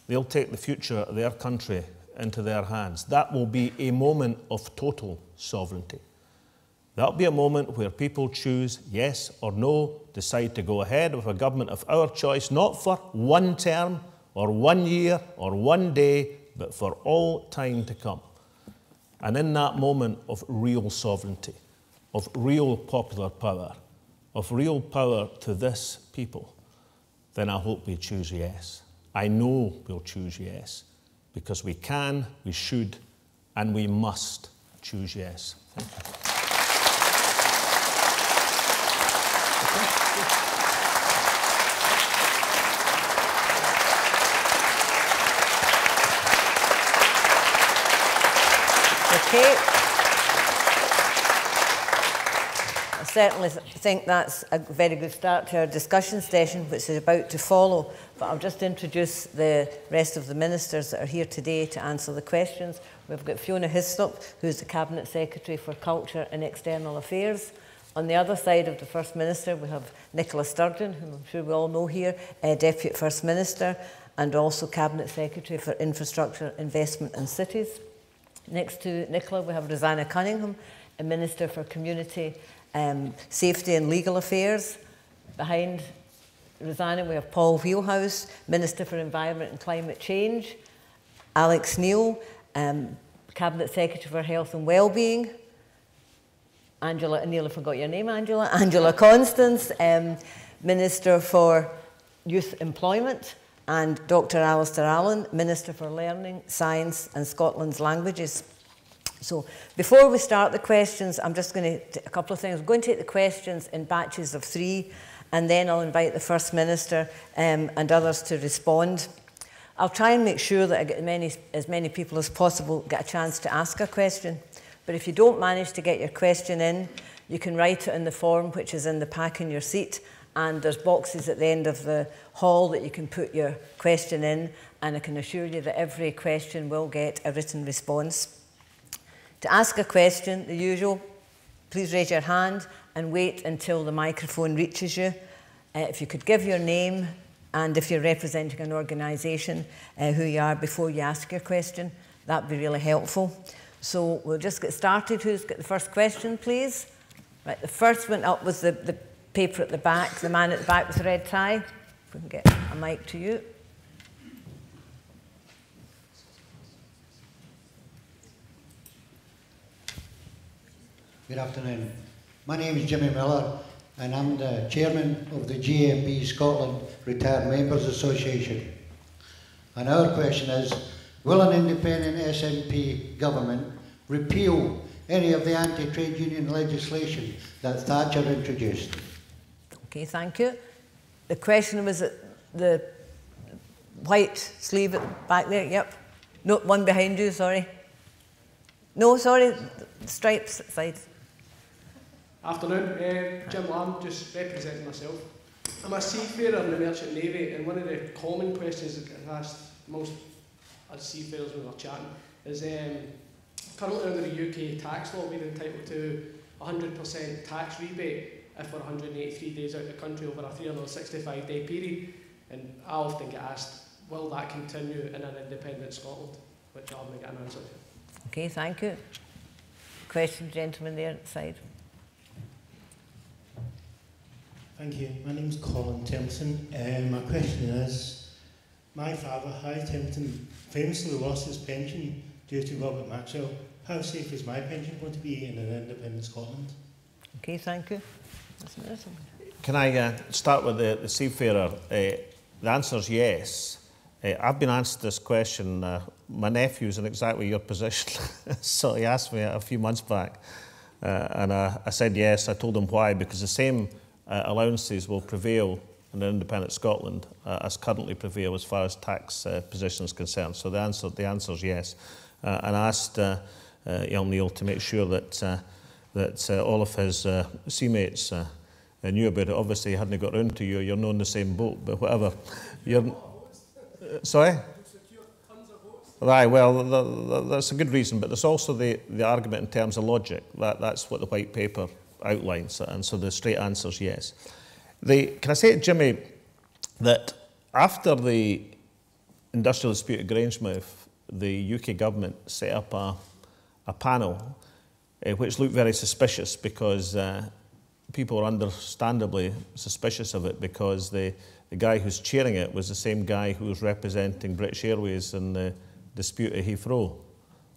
they'll take the future of their country into their hands. That will be a moment of total sovereignty. That'll be a moment where people choose yes or no, decide to go ahead with a government of our choice, not for one term or 1 year or 1 day, but for all time to come. And in that moment of real sovereignty, of real popular power, of real power to this people, then I hope we choose yes. I know we'll choose yes, because we can, we should, and we must choose yes. Thank you. Okay. I certainly think that's a very good start to our discussion session, which is about to follow. But I'll just introduce the rest of the ministers that are here today to answer the questions. We've got Fiona Hislop, who's the Cabinet Secretary for Culture and External Affairs. On the other side of the First Minister, we have Nicola Sturgeon, whom I'm sure we all know here, Deputy First Minister, and also Cabinet Secretary for Infrastructure, Investment and Cities. Next to Nicola, we have Rosanna Cunningham, a Minister for Community Safety and Legal Affairs. Behind Rosanna, we have Paul Wheelhouse, Minister for Environment and Climate Change. Alex Neil, Cabinet Secretary for Health and Wellbeing. Angela, I nearly forgot your name, Angela. Angela Constance, Minister for Youth Employment, and Dr. Alistair Allen, Minister for Learning, Science and Scotland's Languages. So before we start the questions, I'm just going to a couple of things. I'm going to take the questions in batches of 3, and then I'll invite the First Minister and others to respond. I'll try and make sure that I get as many people as possible get a chance to ask a question. But if you don't manage to get your question in, you can write it in the form which is in the pack in your seat, and there's boxes at the end of the hall that you can put your question in, and I can assure you that every question will get a written response. To ask a question, the usual, please raise your hand and wait until the microphone reaches you. If you could give your name and if you're representing an organisation, who you are before you ask your question, that'd be really helpful. So we'll just get started. Who's got the first question, please? Right, the first one up was the paper at the back, the man at the back with the red tie. If we can get a mic to you. Good afternoon. My name is Jimmy Miller, and I'm the chairman of the GMB Scotland Retired Members Association. And our question is, will an independent SNP government repeal any of the anti-trade union legislation that Thatcher introduced? Okay, thank you. The question was at the white sleeve at the back there, yep. No, one behind you, sorry. No, sorry, the stripes side. Afternoon, Jim Lamb, just representing myself. I'm a seafarer in the Merchant Navy, and one of the common questions that gets asked most as seafarers when we're chatting is currently under the UK tax law we're entitled to 100% tax rebate if we're 183 days out of the country over a 365-day period, and I often get asked, will that continue in an independent Scotland, which I haven't got an answer to. Okay, thank you. Question, gentleman there at the side. Thank you. My name is Colin Templeton. My question is, my father, Harry Templeton, famously lost his pension due to Robert Maxwell. How safe is my pension going to be in an independent Scotland? Okay, thank you. Can I start with the seafarer? The answer is yes. I've been asked this question. My nephew's in exactly your position. So he asked me a few months back. And I said yes. I told him why. Because the same allowances will prevail in independent Scotland as currently prevail as far as tax position is concerned. So the answer is yes. And I asked young Neil to make sure that all of his seamates knew about it. Obviously, he hadn't got round to you. You're not in the same boat, but whatever. Sorry? Right, well, that's a good reason, but there's also the argument in terms of logic. That's what the white paper outlines, and so the straight answer is yes. Can I say to Jimmy that after the industrial dispute at Grangemouth, the UK government set up a panel which looked very suspicious because people were understandably suspicious of it because the guy who's chairing it was the same guy who was representing British Airways in the dispute at Heathrow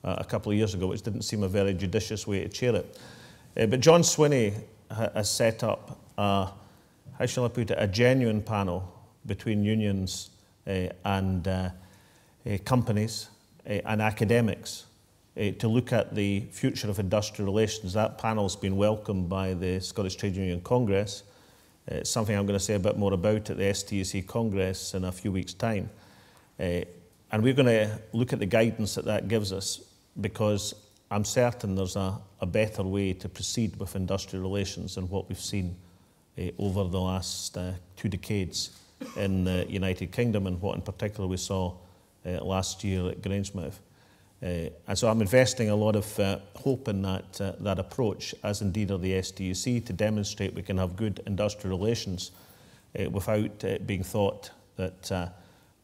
a couple of years ago, which didn't seem a very judicious way to chair it. But John Swinney has set up, how shall I put it, a genuine panel between unions and companies and academics to look at the future of industrial relations. That panel's been welcomed by the Scottish Trade Union Congress. It's something I'm going to say a bit more about at the STUC Congress in a few weeks' time. And we're going to look at the guidance that gives us, because I'm certain there's a better way to proceed with industrial relations than what we've seen over the last 2 decades in the United Kingdom, and what in particular we saw last year at Grangemouth. And so I'm investing a lot of hope in that approach, as indeed are the STUC, to demonstrate we can have good industrial relations without it being thought that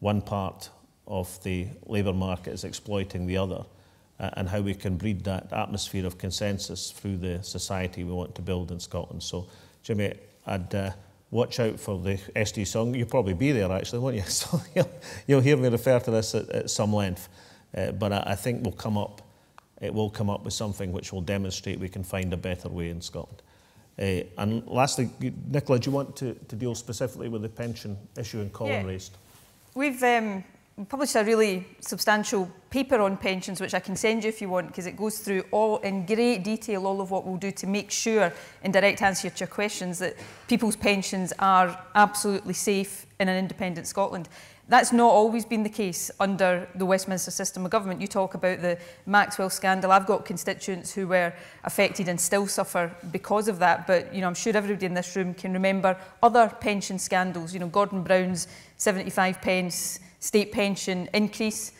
one part of the labour market is exploiting the other, and how we can breed that atmosphere of consensus through the society we want to build in Scotland. So, Jimmy, I'd watch out for the STUC song. You'll probably be there, actually, won't you? So you'll hear me refer to this at some length. But I think it will come up with something which will demonstrate we can find a better way in Scotland. And lastly, Nicola, do you want to deal specifically with the pension issue and Colin raised? We've published a really substantial paper on pensions, which I can send you if you want, because it goes through all in great detail all of what we'll do to make sure, in direct answer to your questions, that people's pensions are absolutely safe in an independent Scotland. That's not always been the case under the Westminster system of government. You talk about the Maxwell scandal. I've got constituents who were affected and still suffer because of that. But I'm sure everybody in this room can remember other pension scandals. Gordon Brown's 75 pence state pension increase,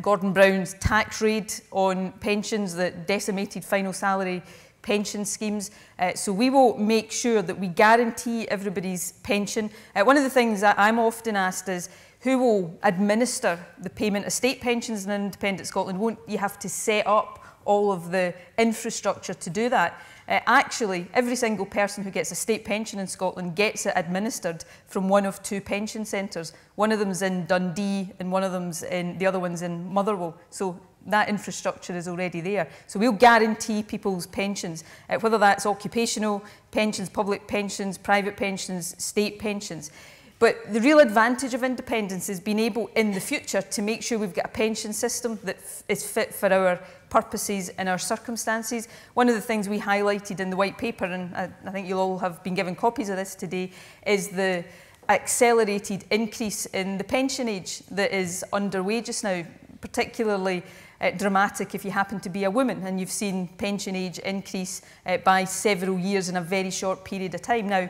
Gordon Brown's tax raid on pensions that decimated final salary pension schemes. So we will make sure that we guarantee everybody's pension. One of the things that I'm often asked is, who will administer the payment of state pensions in an independent Scotland? Won't you have to set up all of the infrastructure to do that? Actually, every single person who gets a state pension in Scotland gets it administered from one of two pension centres. One of them's in Dundee and the other one's in Motherwell. So that infrastructure is already there. So we'll guarantee people's pensions, whether that's occupational pensions, public pensions, private pensions, state pensions. But the real advantage of independence is being able in the future to make sure we've got a pension system that is fit for our purposes and our circumstances. One of the things we highlighted in the white paper, and I think you'll all have been given copies of this today, is the accelerated increase in the pension age that is underway just now, particularly dramatic if you happen to be a woman and you've seen pension age increase by several years in a very short period of time. Now,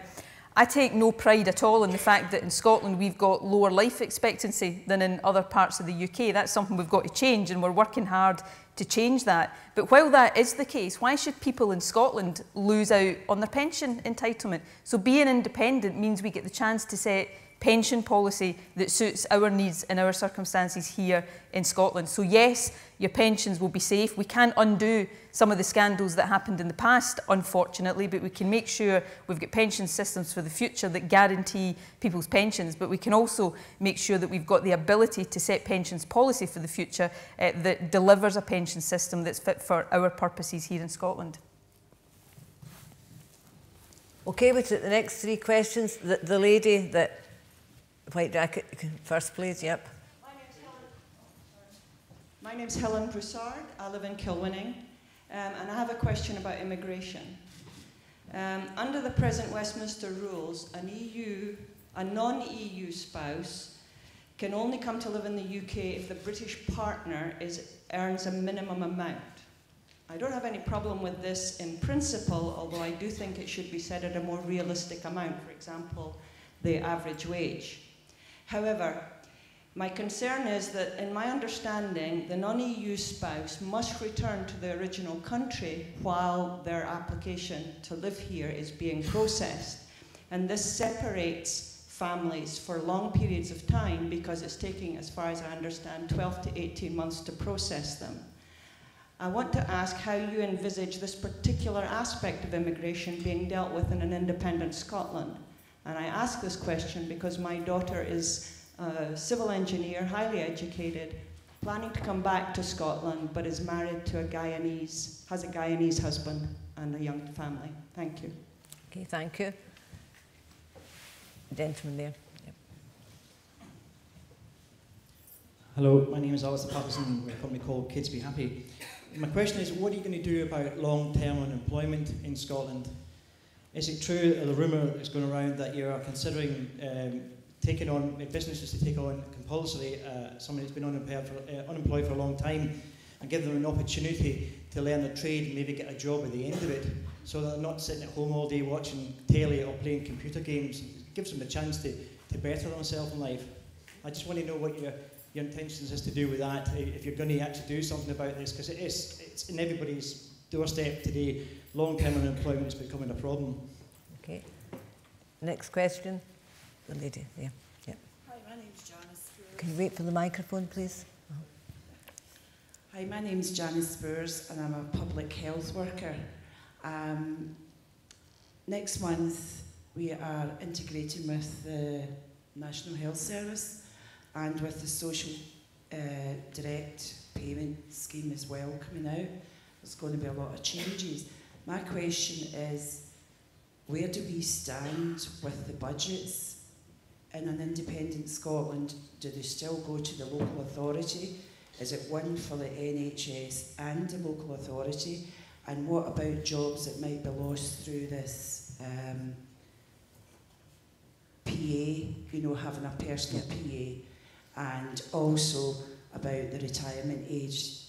I take no pride at all in the fact that in Scotland we've got lower life expectancy than in other parts of the UK. That's something we've got to change, and we're working hard to change that. But while that is the case, why should people in Scotland lose out on their pension entitlement? So being independent means we get the chance to set pension policy that suits our needs and our circumstances here in Scotland. So yes, your pensions will be safe. We can't undo some of the scandals that happened in the past, unfortunately, but we can make sure we've got pension systems for the future that guarantee people's pensions. But we can also make sure that we've got the ability to set pensions policy for the future that delivers a pension system that's fit for our purposes here in Scotland. Okay, with the next three questions, the lady that white jacket first, please. Yep. My name's Helen Broussard. I live in Kilwinning, and I have a question about immigration. Under the present Westminster rules, a non-EU spouse can only come to live in the UK if the British partner earns a minimum amount. I don't have any problem with this in principle, although I do think it should be set at a more realistic amount, for example, the average wage. However, my concern is that, in my understanding, the non-EU spouse must return to the original country while their application to live here is being processed. And this separates families for long periods of time because it's taking, as far as I understand, 12 to 18 months to process them. I want to ask how you envisage this particular aspect of immigration being dealt with in an independent Scotland. And I ask this question because my daughter is a civil engineer, highly educated, planning to come back to Scotland, but is married to has a Guyanese husband and a young family. Thank you. Okay, thank you. Gentleman there. Yep. Hello, my name is Alistair Patterson with a company called Kids Be Happy. My question is, what are you going to do about long-term unemployment in Scotland? Is it true, the rumour is going around that you are considering taking on businesses to take on compulsory somebody who's been unemployed for a long time and give them an opportunity to learn a trade and maybe get a job at the end of it, so that they're not sitting at home all day watching telly or playing computer games? It gives them a chance to better themselves in life. I just want to know what your intentions is to do with that, if you're going to actually do something about this, because it's in everybody's doorstep today. Long-term unemployment is becoming a problem. Okay. Next question. The lady there. Yep. Hi, my name's Janice Spurs. Can you wait for the microphone, please? Hi, my name's Janice Spurs, and I'm a public health worker. Next month, we are integrating with the National Health Service and with the social direct payment scheme as well coming out. There's going to be a lot of changes. My question is, where do we stand with the budgets in an independent Scotland? Do they still go to the local authority? Is it one for the NHS and the local authority? And what about jobs that might be lost through this PA, you know, having a personal PA, and also about the retirement age?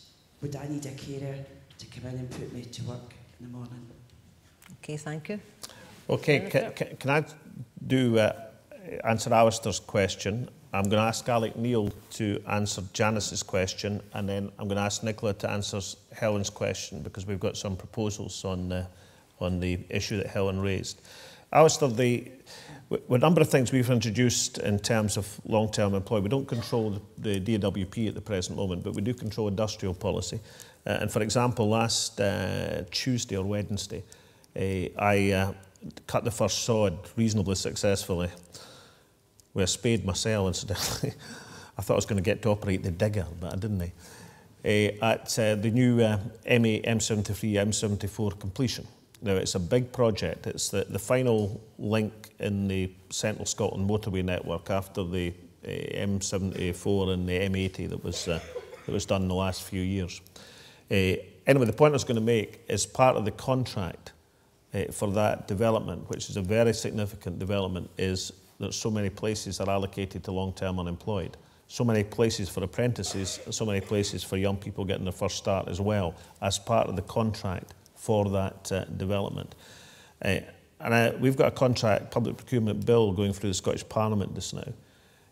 Would I need a carer to come in and put me to work in the morning? Okay, thank you. Okay, can I do answer Alistair's question? I'm going to ask Alec Neil to answer Janice's question, and then I'm going to ask Nicola to answer Helen's question, because we've got some proposals on the issue that Helen raised. Alistair, a number of things we've introduced in terms of long-term employment. We don't control the DWP at the present moment, but we do control industrial policy. And for example, last Tuesday or Wednesday, I cut the first sod reasonably successfully with a spade myself, incidentally. I thought I was going to get to operate the digger, but I didn't. At the new M73, M74 completion. Now, it's a big project. It's the final link in the Central Scotland motorway network after the M74 and the M80 that was done in the last few years. Anyway, the point I was going to make is part of the contract for that development, which is a very significant development, is that so many places are allocated to long-term unemployed. So many places for apprentices, so many places for young people getting their first start as well, as part of the contract for that development. We've got a contract, public procurement bill going through the Scottish Parliament just now.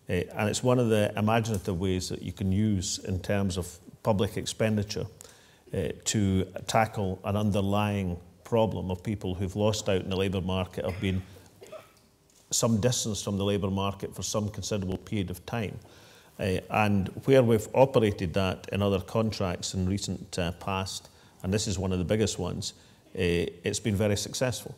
And it's one of the imaginative ways that you can use in terms of public expenditure to tackle an underlying problem of people who've lost out in the labour market, have been some distance from the labour market for some considerable period of time. And where we've operated that in other contracts in recent past, and this is one of the biggest ones, it's been very successful.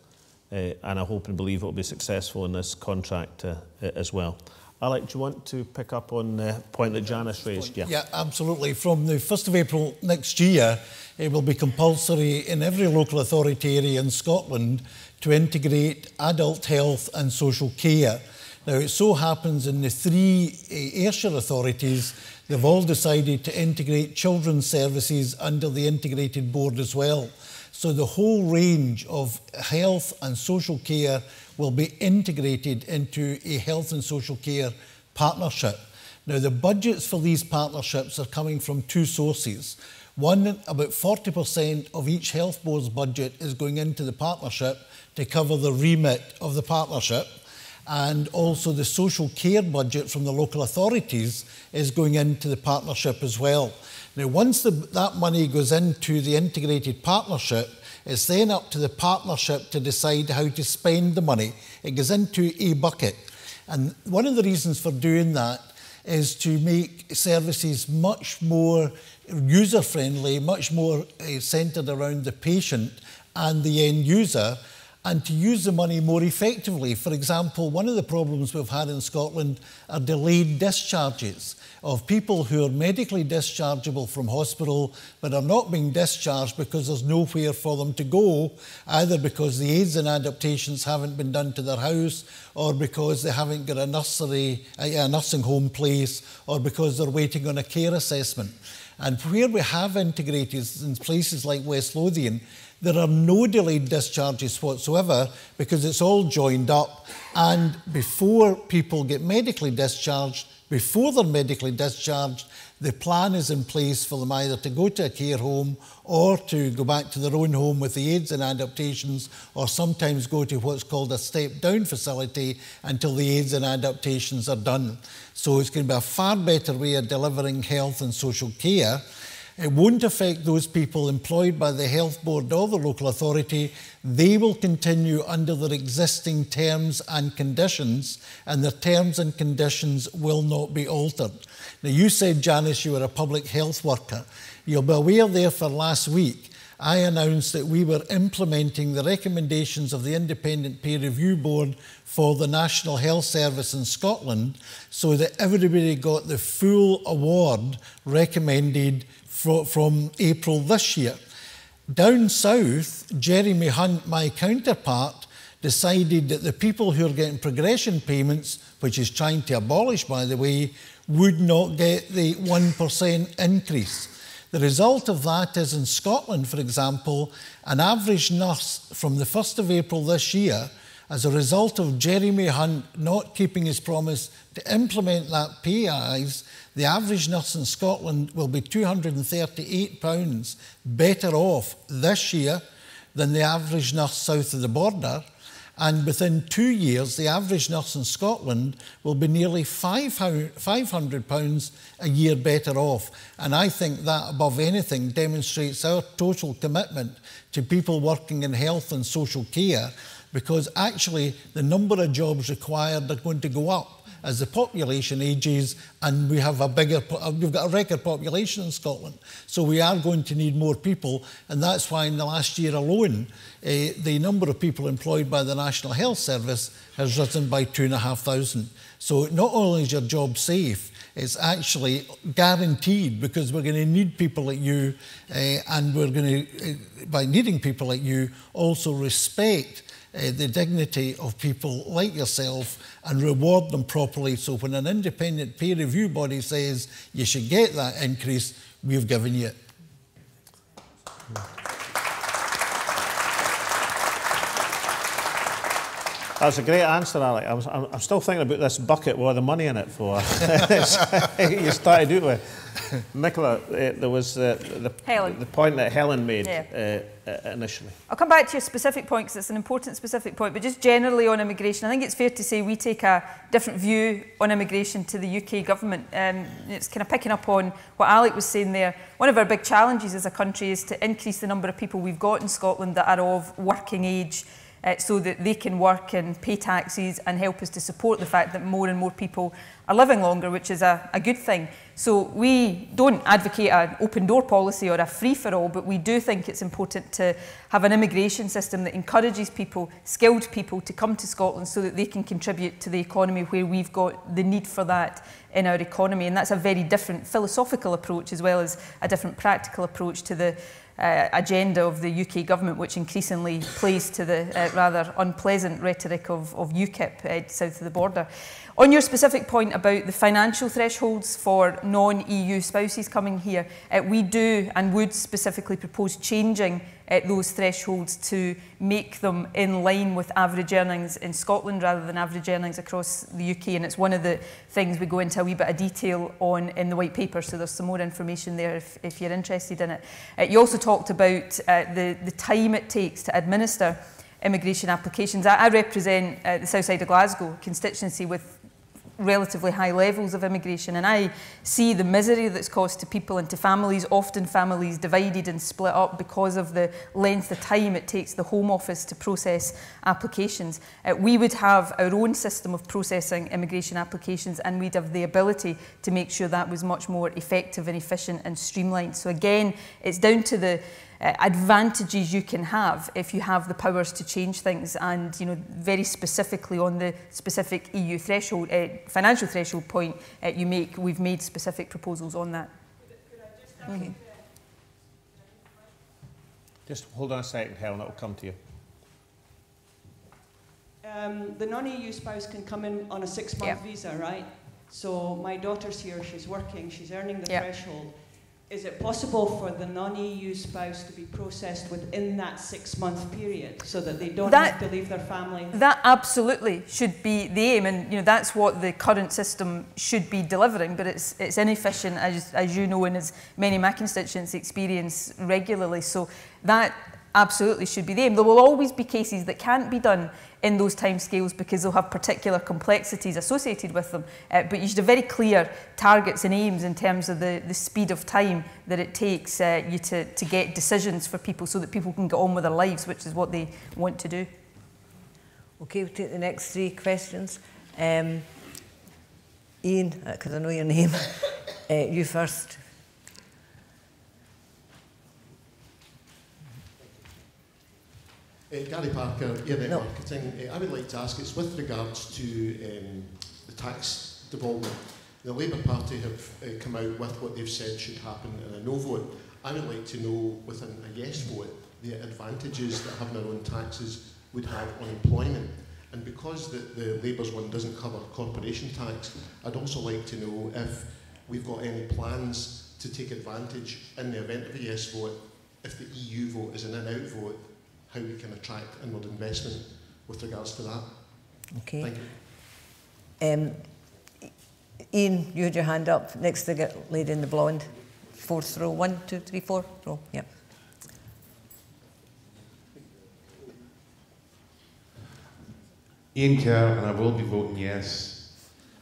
And I hope and believe it will be successful in this contract as well. Alec, do you want to pick up on the point that Janice raised? Yeah, absolutely. From the 1st of April next year, it will be compulsory in every local authority area in Scotland to integrate adult health and social care. Now, it so happens in the 3 Ayrshire authorities, they've all decided to integrate children's services under the integrated board as well. So the whole range of health and social care will be integrated into a health and social care partnership. Now, the budgets for these partnerships are coming from 2 sources. One, about 40% of each health board's budget is going into the partnership to cover the remit of the partnership. And also the social care budget from the local authorities is going into the partnership as well. Now, once that money goes into the integrated partnership, it's then up to the partnership to decide how to spend the money. It goes into a bucket. And one of the reasons for doing that is to make services much more user-friendly, much more centred around the patient and the end user, and to use the money more effectively. For example, one of the problems we've had in Scotland are delayed discharges of people who are medically dischargeable from hospital but are not being discharged because there's nowhere for them to go, either because the aids and adaptations haven't been done to their house, or because they haven't got a nursing home place, or because they're waiting on a care assessment. And where we have integrated in places like West Lothian, there are no delayed discharges whatsoever because it's all joined up. And before people get medically discharged, before they're medically discharged, the plan is in place for them either to go to a care home or to go back to their own home with the aids and adaptations, or sometimes go to what's called a step-down facility until the aids and adaptations are done. So it's going to be a far better way of delivering health and social care. It won't affect those people employed by the health board or the local authority. They will continue under their existing terms and conditions, and their terms and conditions will not be altered. Now, you said, Janice, you were a public health worker. You'll be aware, therefore, last week I announced that we were implementing the recommendations of the Independent Peer Review Board for the National Health Service in Scotland, so that everybody got the full award recommended from April this year. Down south, Jeremy Hunt, my counterpart, decided that the people who are getting progression payments, which is trying to abolish, by the way, would not get the 1% increase. The result of that is in Scotland, for example, an average nurse from the 1st of April this year, as a result of Jeremy Hunt not keeping his promise to implement that pay rise, the average nurse in Scotland will be £238 better off this year than the average nurse south of the border. And within 2 years, the average nurse in Scotland will be nearly £500 a year better off. And I think that, above anything, demonstrates our total commitment to people working in health and social care, because actually the number of jobs required are going to go up as the population ages, and we've got a record population in Scotland. So we are going to need more people, and that's why in the last year alone, the number of people employed by the National Health Service has risen by 2,500. So not only is your job safe, it's actually guaranteed, because we're going to need people like you, and we're going to, by needing people like you, also respect the dignity of people like yourself and reward them properly. So when an independent peer review body says you should get that increase, we've given you it. That's a great answer, Alec. I'm still thinking about this bucket with all the money in it for. You started out with. Nicola, there was the point that Helen made initially. I'll come back to your specific point, because it's an important specific point, but just generally on immigration, I think it's fair to say we take a different view on immigration to the UK government. It's kind of picking up on what Alec was saying there. One of our big challenges as a country is to increase the number of people we've got in Scotland that are of working age, so that they can work and pay taxes and help us to support the fact that more and more people are living longer, which is a good thing. So we don't advocate an open door policy or a free-for-all, but we do think it's important to have an immigration system that encourages people, skilled people, to come to Scotland so that they can contribute to the economy where we've got the need for that in our economy. And that's a very different philosophical approach, as well as a different practical approach to the agenda of the UK government, which increasingly plays to the rather unpleasant rhetoric of UKIP south of the border. On your specific point about the financial thresholds for non-EU spouses coming here, we do and would specifically propose changing those thresholds to make them in line with average earnings in Scotland rather than average earnings across the UK, and it's one of the things we go into a wee bit of detail on in the white paper, so there's some more information there if you're interested in it. You also talked about the time it takes to administer immigration applications. I represent the south side of Glasgow constituency with relatively high levels of immigration, and I see the misery that's caused to people and to families, often families divided and split up because of the length of time it takes the Home Office to process applications. We would have our own system of processing immigration applications, and we'd have the ability to make sure that was much more effective and efficient and streamlined. So again, it's down to the advantages you can have if you have the powers to change things, and very specifically on the specific EU threshold, financial threshold point you make, we've made specific proposals on that. Okay. Just hold on a second, Helen, it'll come to you. The non-EU spouse can come in on a 6-month visa, right? So my daughter's here, she's working, she's earning the threshold. Is it possible for the non-EU spouse to be processed within that 6-month period so that they don't have to leave their family? That absolutely should be the aim, and that's what the current system should be delivering, but it's inefficient, as you know, and as many of my constituents experience regularly. So that absolutely should be the aim. There will always be cases that can't be done in those timescales because they'll have particular complexities associated with them. But you should have very clear targets and aims in terms of the speed of time that it takes you to get decisions for people so that people can get on with their lives, which is what they want to do. Okay, we'll take the next 3 questions. Ian, because I know your name, you first. Gary Parker, Irvine Marketing. I would like to ask, it's with regards to the tax devolvement. The Labour Party have come out with what they've said should happen in a no vote. I would like to know, within a yes vote, the advantages that having our own taxes would have on employment. And because the Labour's one doesn't cover corporation tax, I'd also like to know if we've got any plans to take advantage, in the event of a yes vote, if the EU vote is an in-out vote, how we can attract inward investment with regards to that. Okay. Thank you. Ian, you had your hand up next to the lady in the blonde. Fourth row, 1, 2, 3, 4 row, yeah. Ian Kerr, and I will be voting yes.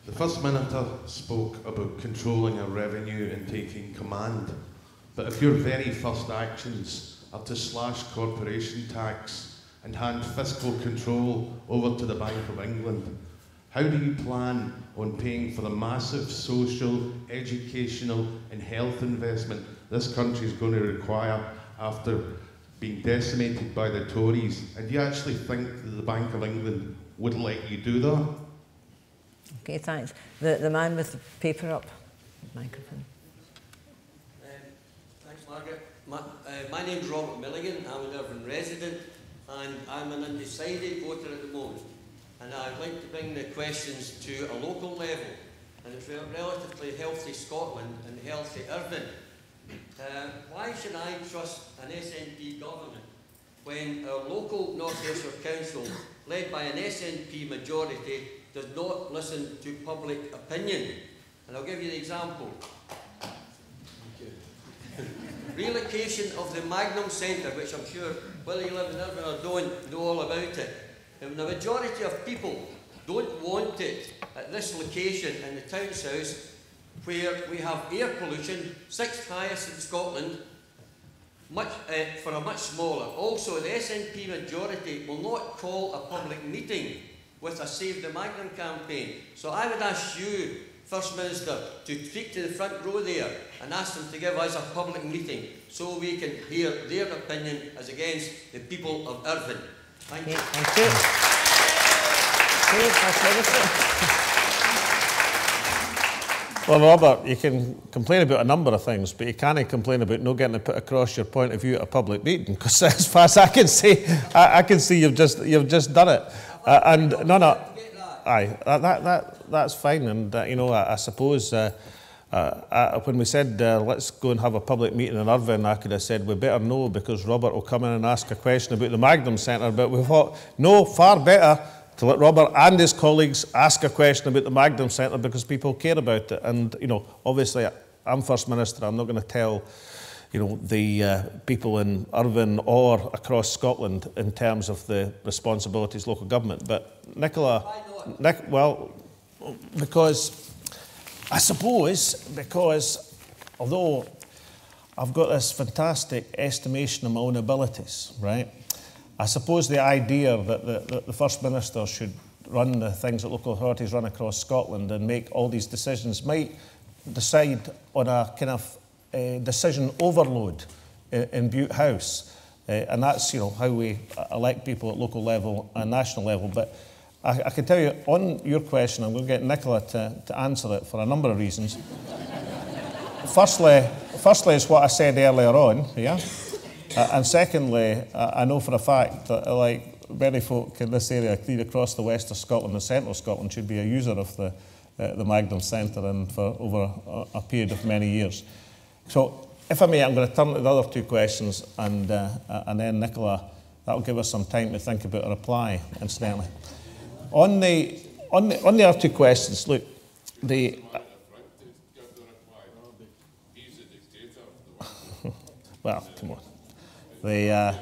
The First Minister spoke about controlling our revenue and taking command. But if your very first actions are to slash corporation tax and hand fiscal control over to the Bank of England, how do you plan on paying for the massive social, educational and health investment this country is going to require after being decimated by the Tories? And do you actually think that the Bank of England would let you do that? Okay, thanks. The man with the paper up. Microphone. Thanks, Margaret. My name's Robert Milligan. I'm an Irvine resident and I'm an undecided voter at the moment. And I'd like to bring the questions to a local level. And it's relatively healthy Scotland and healthy Irvine. Why should I trust an SNP government when our local North Ayrshire Council, led by an SNP majority, does not listen to public opinion? And I'll give you the example. Relocation of the Magnum Centre, which I'm sure whether you live in Irvine or don't know all about it. And the majority of people don't want it at this location in the Town's House, where we have air pollution, 6th highest in Scotland, for a much smaller. Also, the SNP majority will not call a public meeting with a Save the Magnum campaign. So I would ask you, First Minister, to speak to the front row there and ask them to give us a public meeting so we can hear their opinion as against the people of Irvine. Thank you. Thank you. Okay, First Minister. Well, Robert, you can complain about a number of things, but you can't complain about not getting to put across your point of view at a public meeting, because as far as I can see, you've just done it. And no, aye, that's fine. And you know, I suppose when we said let's go and have a public meeting in Irvine, I could have said we better know, because Robert will come in and ask a question about the Magnum Centre. But we thought no, far better to let Robert and his colleagues ask a question about the Magnum Centre, because people care about it. And you know, obviously, I'm First Minister. I'm not going to tell, you know, the people in Irvine or across Scotland in terms of the responsibilities of local government. But Nicola, well, because I suppose, because although I've got this fantastic estimation of my own abilities, right? I suppose the idea that the First Minister should run the things that local authorities run across Scotland and make all these decisions might decide on a kind of decision overload in Butte House. And that's, you know, how we elect people at local level and national level. But I can tell you, on your question, I'm going to get Nicola to answer it for a number of reasons. Firstly, it's what I said earlier on, yeah? And secondly, I know for a fact that, like many folk in this area, clear across the west of Scotland and central Scotland, should be a user of the Magnum Centre, and for over a period of many years. So, if I may, I'm going to turn to the other two questions, and then Nicola, that'll give us some time to think about a reply, incidentally. On the other two questions, look, well, come on. The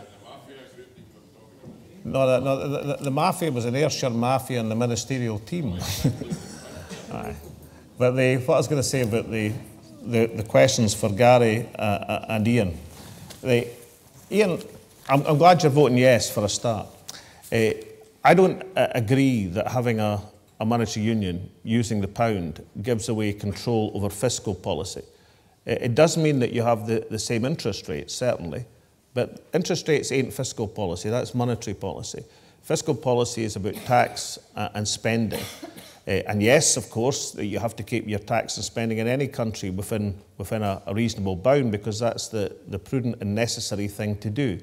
mafia was an Ayrshire mafia and the ministerial team. Aye. But what I was going to say about the questions for Gary and Ian. Ian, I'm glad you're voting yes for a start. I don't agree that having a monetary union using the pound gives away control over fiscal policy. It does mean that you have the same interest rates, certainly, but interest rates ain't fiscal policy, that's monetary policy. Fiscal policy is about tax and spending. And yes, of course, you have to keep your tax and spending in any country within a reasonable bound, because that's the prudent and necessary thing to do.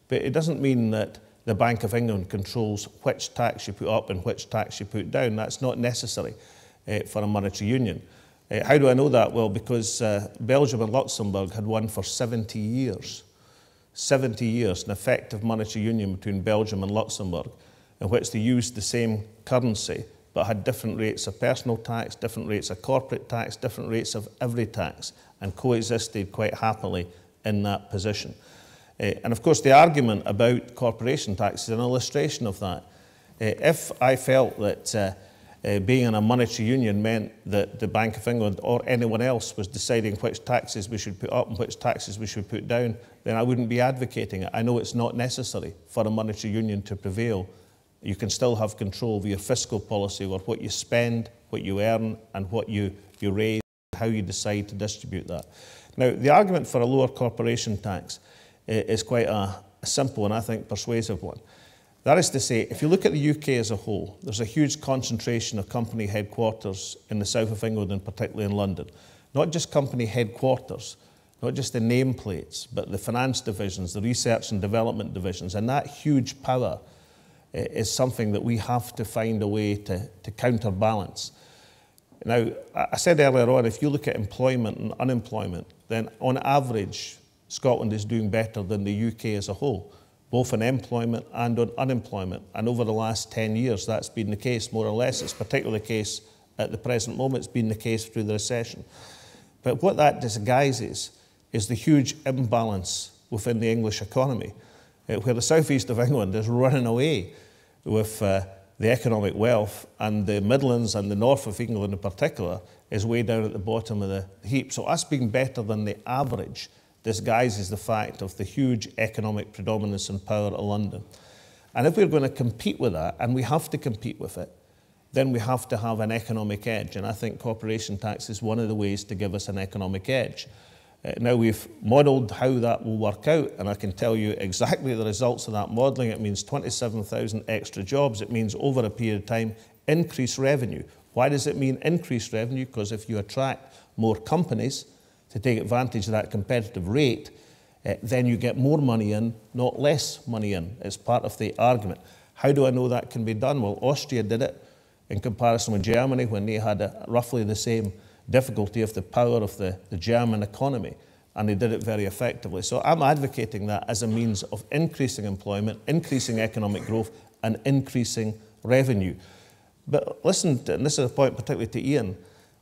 But it doesn't mean that the Bank of England controls which tax you put up and which tax you put down. That's not necessary for a monetary union. How do I know that? Well, because Belgium and Luxembourg had one for 70 years. 70 years, an effective monetary union between Belgium and Luxembourg, in which they used the same currency, but had different rates of personal tax, different rates of corporate tax, different rates of every tax, and coexisted quite happily in that position. And of course, the argument about corporation tax is an illustration of that. If I felt that being in a monetary union meant that the Bank of England or anyone else was deciding which taxes we should put up and which taxes we should put down, then I wouldn't be advocating it. I know it's not necessary for a monetary union to prevail. You can still have control over your fiscal policy, over what you spend, what you earn, and what you raise, how you decide to distribute that. Now, the argument for a lower corporation tax is quite a simple and I think persuasive one. That is to say, if you look at the UK as a whole, there's a huge concentration of company headquarters in the south of England and particularly in London. Not just company headquarters, not just the nameplates, but the finance divisions, the research and development divisions, and that huge power is something that we have to find a way to counterbalance. Now, I said earlier on, if you look at employment and unemployment, then on average, Scotland is doing better than the UK as a whole, both in employment and on unemployment. And over the last 10 years, that's been the case, more or less. It's particularly the case at the present moment. It's been the case through the recession. But what that disguises is the huge imbalance within the English economy, where the southeast of England is running away with the economic wealth, and the Midlands and the north of England in particular is way down at the bottom of the heap. So us being better than the average disguises the fact of the huge economic predominance and power of London. And if we're going to compete with that, and we have to compete with it, then we have to have an economic edge. And I think corporation tax is one of the ways to give us an economic edge. Now, we've modelled how that will work out, and I can tell you exactly the results of that modelling. It means 27,000 extra jobs. It means, over a period of time, increased revenue. Why does it mean increased revenue? Because if you attract more companies to take advantage of that competitive rate, then you get more money in, not less money in. It's part of the argument. How do I know that can be done? Well, Austria did it in comparison with Germany when they had roughly the same difficulty of the power of the German economy, and they did it very effectively. So I'm advocating that as a means of increasing employment, increasing economic growth, and increasing revenue. But listen, and this is a point particularly to Ian,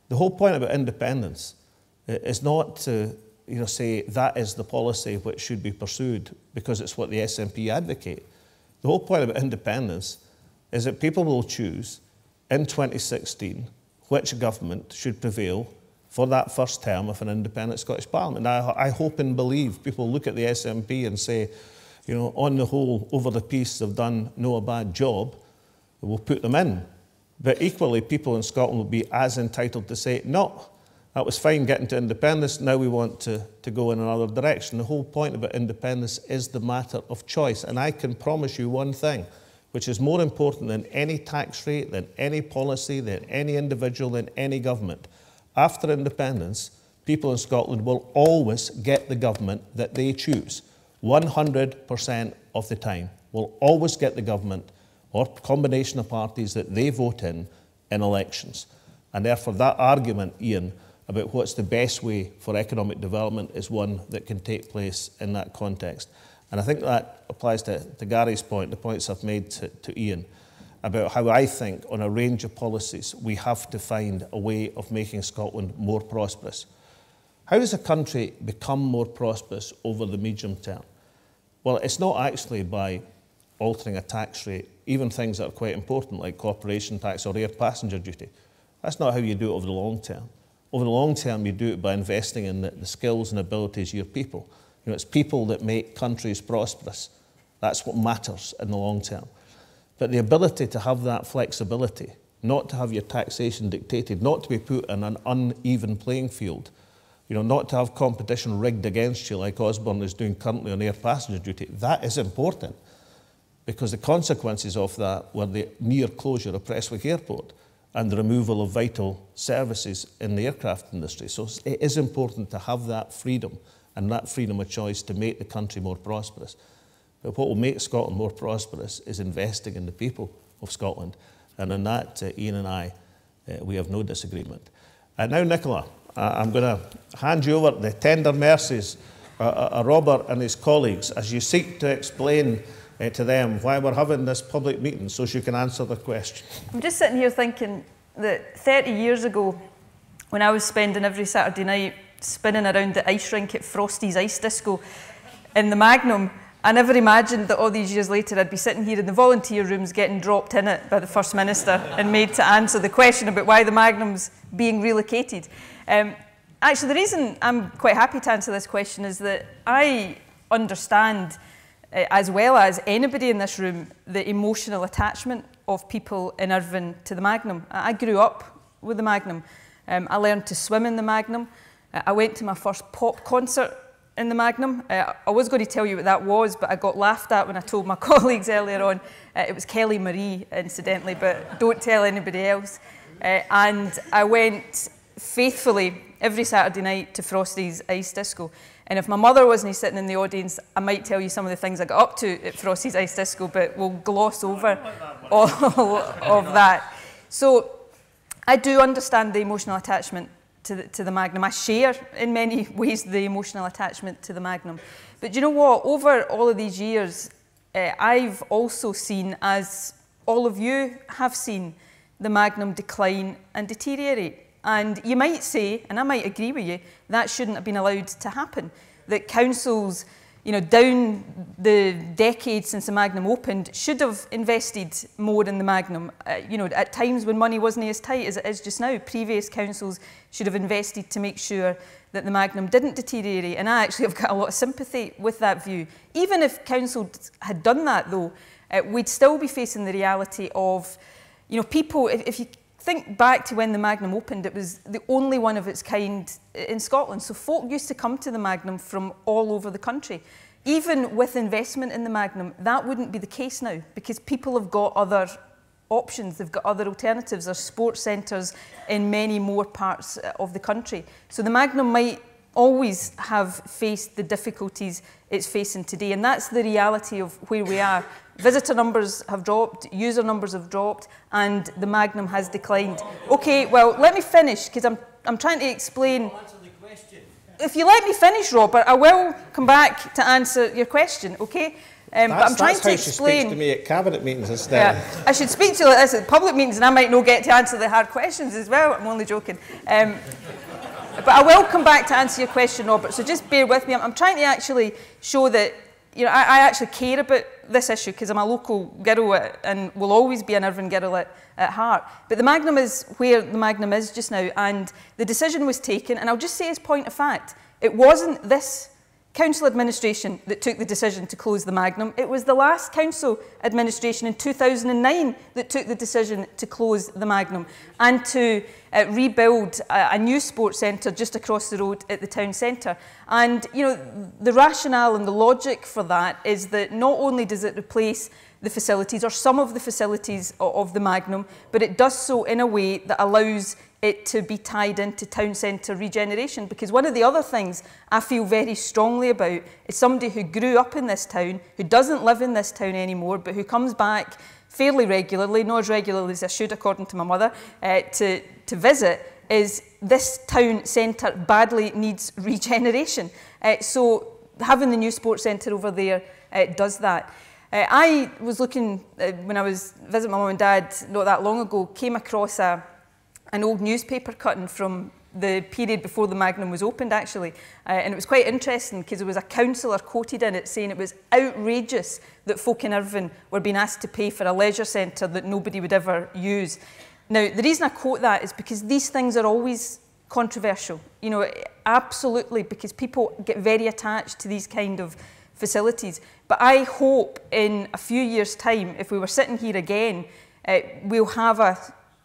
the whole point about independence is not to say that is the policy which should be pursued because it's what the SNP advocate. The whole point about independence is that people will choose in 2016 which government should prevail for that first term of an independent Scottish Parliament. I hope and believe people look at the SNP and say, on the whole, over the piece, they've done a bad job, we'll put them in. But equally, people in Scotland will be as entitled to say, no, that was fine getting to independence, now we want to go in another direction. The whole point about independence is the matter of choice. And I can promise you one thing, which is more important than any tax rate, than any policy, than any individual, than any government. After independence, people in Scotland will always get the government that they choose. 100% of the time will always get the government or combination of parties that they vote in elections. And therefore that argument, Ian, about what's the best way for economic development is one that can take place in that context. And I think that applies to Gary's point, the points I've made to Ian, about how I think on a range of policies we have to find a way of making Scotland more prosperous. How does a country become more prosperous over the medium term? Well, it's not actually by altering a tax rate, even things that are quite important like corporation tax or air passenger duty. That's not how you do it over the long term. Over the long term, you do it by investing in the skills and abilities of your people. It's people that make countries prosperous. That's what matters in the long term. But the ability to have that flexibility, not to have your taxation dictated, not to be put in an uneven playing field, not to have competition rigged against you like Osborne is doing currently on air passenger duty, that is important. Because the consequences of that were the near closure of Prestwick Airport and the removal of vital services in the aircraft industry. So it is important to have that freedom and that freedom of choice to make the country more prosperous. what will make Scotland more prosperous is investing in the people of Scotland. And in that, Ian and I, we have no disagreement. Now, Nicola, I'm going to hand you over the tender mercies of Robert and his colleagues as you seek to explain to them why we're having this public meeting so she can answer the question. I'm just sitting here thinking that 30 years ago, when I was spending every Saturday night spinning around the ice rink at Frosty's Ice Disco in the Magnum, I never imagined that all these years later I'd be sitting here in the volunteer rooms getting dropped in it by the First Minister and made to answer the question about why the Magnum's being relocated. Actually, the reason I'm quite happy to answer this question is that I understand, as well as anybody in this room, the emotional attachment of people in Irvine to the Magnum. I grew up with the Magnum. I learned to swim in the Magnum. I went to my first pop concert in the Magnum. I was going to tell you what that was, but I got laughed at when I told my colleagues earlier on. It was Kelly Marie, incidentally, but don't tell anybody else. And I went faithfully every Saturday night to Frosty's Ice Disco. And if my mother wasn't sitting in the audience, I might tell you some of the things I got up to at Frosty's Ice Disco, but we'll gloss over all of that. So I do understand the emotional attachment to the Magnum. I share, in many ways, the emotional attachment to the Magnum. But do you know what? Over all of these years, I've also seen, as all of you have seen, the Magnum decline and deteriorate. And you might say, and I might agree with you, that shouldn't have been allowed to happen. That councils, down the decades since the Magnum opened, should have invested more in the Magnum. At times when money wasn't as tight as it is just now, previous councils should have invested to make sure that the Magnum didn't deteriorate. And I actually have got a lot of sympathy with that view. Even if council had done that, though, we'd still be facing the reality of, people, if you think back to when the Magnum opened, it was the only one of its kind in Scotland. So folk used to come to the Magnum from all over the country. Even with investment in the Magnum, that wouldn't be the case now, because people have got other options, they've got other alternatives. There's sports centres in many more parts of the country. So the Magnum might always have faced the difficulties it's facing today, and that's the reality of where we are. Visitor numbers have dropped, user numbers have dropped, and the Magnum has declined. Okay, well, let me finish, because I'm trying to explain. If you let me finish, Robert, I will come back to answer your question, okay? But I'm trying to explain. That's how she speaks to me at cabinet meetings instead. Yeah, I should speak to you like this at public meetings, and I might not get to answer the hard questions as well. I'm only joking. But I will come back to answer your question, Robert, so just bear with me. I'm trying to actually show that I actually care about this issue, because I'm a local girl and will always be an Irvine girl at heart. But the Magnum is where the Magnum is just now, and the decision was taken, and I'll just say as point of fact, it wasn't this council administration that took the decision to close the Magnum. It was the last council administration in 2009 that took the decision to close the Magnum and to rebuild a new sports centre just across the road at the town centre. And the rationale and the logic for that is that not only does it replace the facilities or some of the facilities of the Magnum, but it does so in a way that allows it to be tied into town centre regeneration. Because one of the other things I feel very strongly about is somebody who grew up in this town, who doesn't live in this town anymore, but who comes back fairly regularly, not as regularly as I should according to my mother, to visit, is this town centre badly needs regeneration. So having the new sports centre over there does that. I was looking, when I was visiting my mum and dad not that long ago, came across an old newspaper cutting from the period before the Magnum was opened, actually. And it was quite interesting, because there was a councillor quoted in it saying it was outrageous that folk in Irvine were being asked to pay for a leisure centre that nobody would ever use. Now, the reason I quote that is because these things are always controversial. Absolutely, because people get very attached to these kind of facilities. But I hope in a few years' time, if we were sitting here again, we'll have a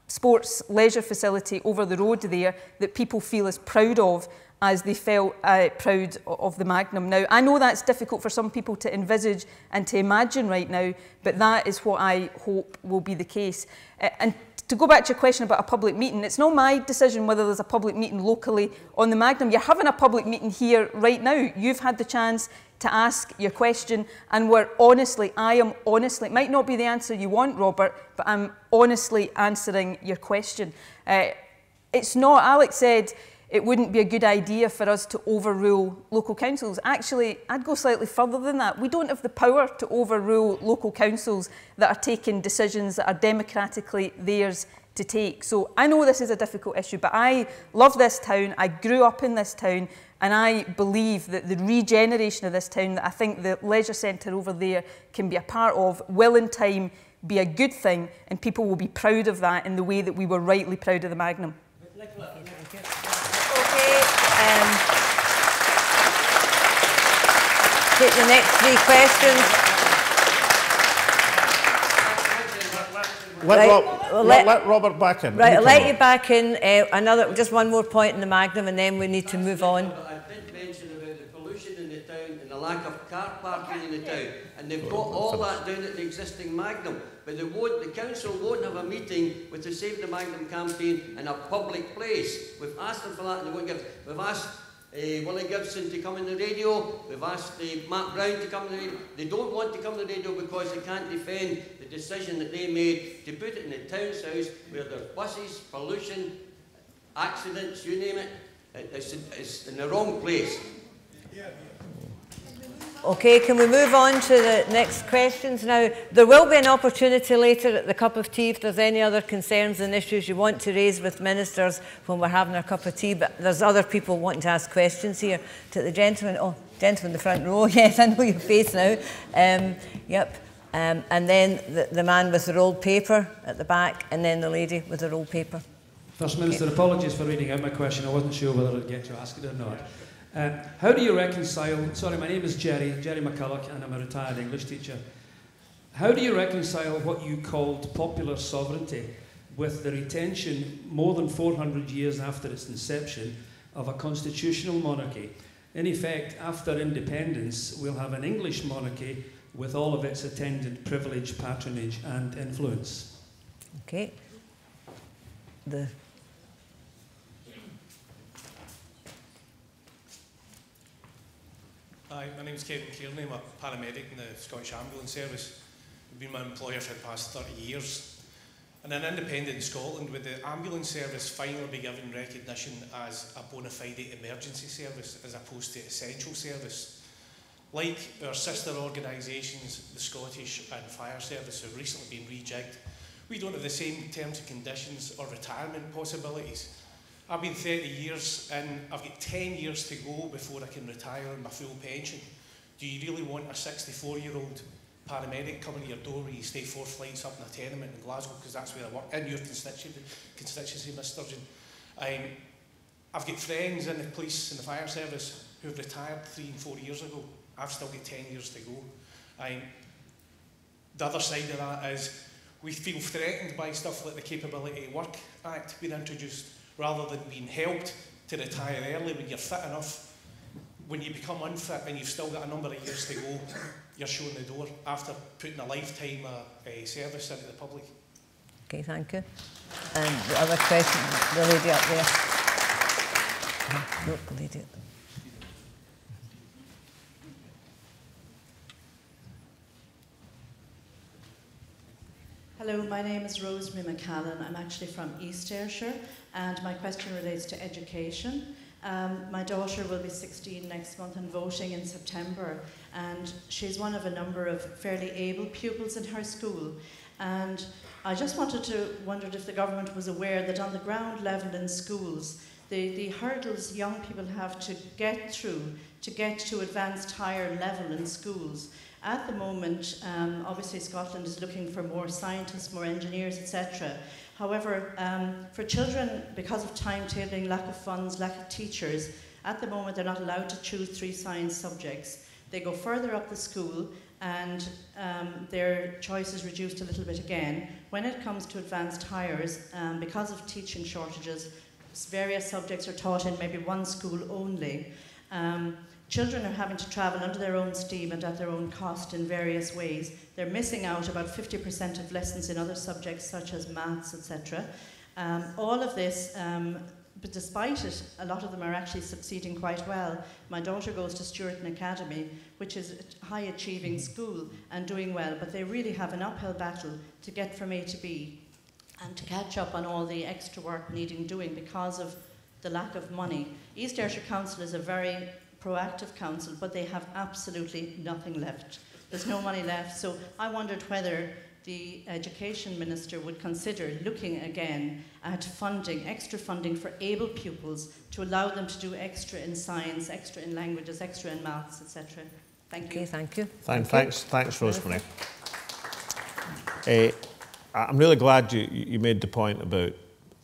sports leisure facility over the road there that people feel as proud of as they felt proud of the Magnum. Now, I know that's difficult for some people to envisage and to imagine right now, but that is what I hope will be the case. And to go back to your question about a public meeting, it's not my decision whether there's a public meeting locally on the Magnum. You're having a public meeting here right now. You've had the chance to ask your question, and I am honestly, it might not be the answer you want, Robert, but I'm honestly answering your question. It's not, Alex said, it wouldn't be a good idea for us to overrule local councils. Actually, I'd go slightly further than that. We don't have the power to overrule local councils that are taking decisions that are democratically theirs to take. So I know this is a difficult issue, but I love this town. I grew up in this town, and I believe that the regeneration of this town, that I think the leisure centre over there can be a part of, will in time be a good thing, and people will be proud of that in the way that we were rightly proud of the Magnum. Take the next 3 questions. Let Robert back in. Right, I'll let you back in. Just one more point in the Magnum, and then we need to move on. I did mention about the pollution in the town and the lack of car parking in the town, and they've got all that down at the existing Magnum, but the council won't have a meeting with the Save the Magnum campaign in a public place. We've asked them for that, and they won't give. We've asked Willie Gibson to come on the radio. We've asked Matt Brown to come on the radio. They don't want to come on the radio because they can't defend the decision that they made to put it in the town's house where there's buses, pollution, accidents, you name it. It's in the wrong place. Okay, can we move on to the next questions now? There will be an opportunity later at the cup of tea if there's any other concerns and issues you want to raise with ministers when we're having our cup of tea, but there's other people wanting to ask questions here. To the gentleman, gentleman in the front row, yes, I know your face now. Yep. And then the man with the rolled paper at the back, and then the lady with the rolled paper. First Minister, apologies for reading out my question. I wasn't sure whether I'd get to ask it or not. How do you reconcile, sorry, my name is Jerry McCulloch, and I'm a retired English teacher. How do you reconcile what you called popular sovereignty with the retention, more than 400 years after its inception, of a constitutional monarchy? In effect, after independence, we'll have an English monarchy with all of its attendant privilege, patronage, and influence. Okay. Hi, my name is Kevin Kearney. I'm a paramedic in the Scottish Ambulance Service. I've been my employer for the past 30 years. And in independent Scotland, would the ambulance service finally be given recognition as a bona fide emergency service as opposed to essential service? Like our sister organisations, the Scottish and Fire Service, have recently been rejigged. We don't have the same terms and conditions or retirement possibilities. I've been 30 years and I've got 10 years to go before I can retire on my full pension. Do you really want a 64-year-old paramedic coming to your door where you stay 4 flights up in a tenement in Glasgow, because that's where I work, in your constituency, Ms Sturgeon? I've got friends in the police and the fire service who've retired 3 and 4 years ago. I've still got 10 years to go. The other side of that is we feel threatened by stuff like the Capability to Work Act being introduced, rather than being helped to retire early when you're fit enough. When you become unfit and you've still got a number of years to go, you're shown the door after putting a lifetime service into the public. Okay, thank you. And the other question, the lady up there. No, the lady up there. Hello, my name is Rosemary McCallan. I'm actually from East Ayrshire, and my question relates to education. My daughter will be 16 next month and voting in September, and she's one of a number of fairly able pupils in her school. And I just wondered if the government was aware that on the ground level in schools, the hurdles young people have to get through to get to advanced higher level in schools. At the moment, obviously Scotland is looking for more scientists, more engineers, etc. However, for children, because of timetabling, lack of funds, lack of teachers, at the moment they're not allowed to choose 3 science subjects. They go further up the school and their choice is reduced a little bit again. When it comes to advanced hires, because of teaching shortages, various subjects are taught in maybe one school only. Children are having to travel under their own steam and at their own cost in various ways. They're missing out about 50% of lessons in other subjects such as maths, etc. All of this but despite it, a lot of them are actually succeeding quite well. My daughter goes to Stewarton Academy, which is a high-achieving school and doing well, but they really have an uphill battle to get from A to B and to catch up on all the extra work needing doing because of the lack of money. East Ayrshire Council is a very proactive council, but they have absolutely nothing left. There's no money left, so I wondered whether the Education Minister would consider looking again at funding, extra funding for able pupils to allow them to do extra in science, extra in languages, extra in maths, etc. Thank you. Okay, thank you. Thanks, Rosemary. I'm really glad you made the point about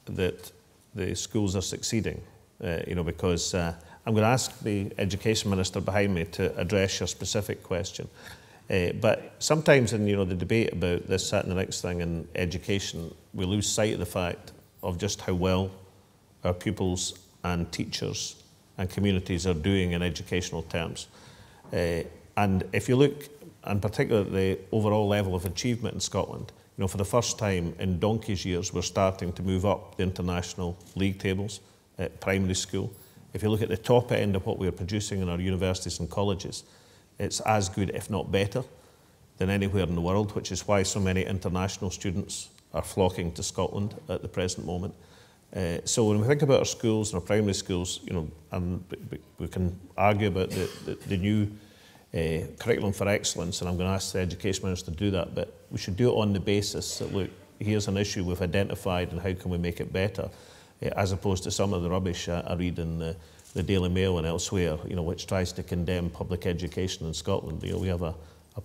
that the schools are succeeding, because I'm going to ask the Education Minister behind me to address your specific question. But sometimes in the debate about this, that and the next thing in education, we lose sight of the fact of just how well our pupils and teachers and communities are doing in educational terms. And if you look, in particular, at the overall level of achievement in Scotland, for the first time in donkey's years, we're starting to move up the international league tables at primary school. If you look at the top end of what we're producing in our universities and colleges, it's as good, if not better, than anywhere in the world, which is why so many international students are flocking to Scotland at the present moment. So when we think about our schools and our primary schools, and we can argue about the new curriculum for excellence, and I'm going to ask the Education Minister to do that, but we should do it on the basis that, look, here's an issue we've identified and how can we make it better, as opposed to some of the rubbish I read in the Daily Mail and elsewhere, which tries to condemn public education in Scotland. We have a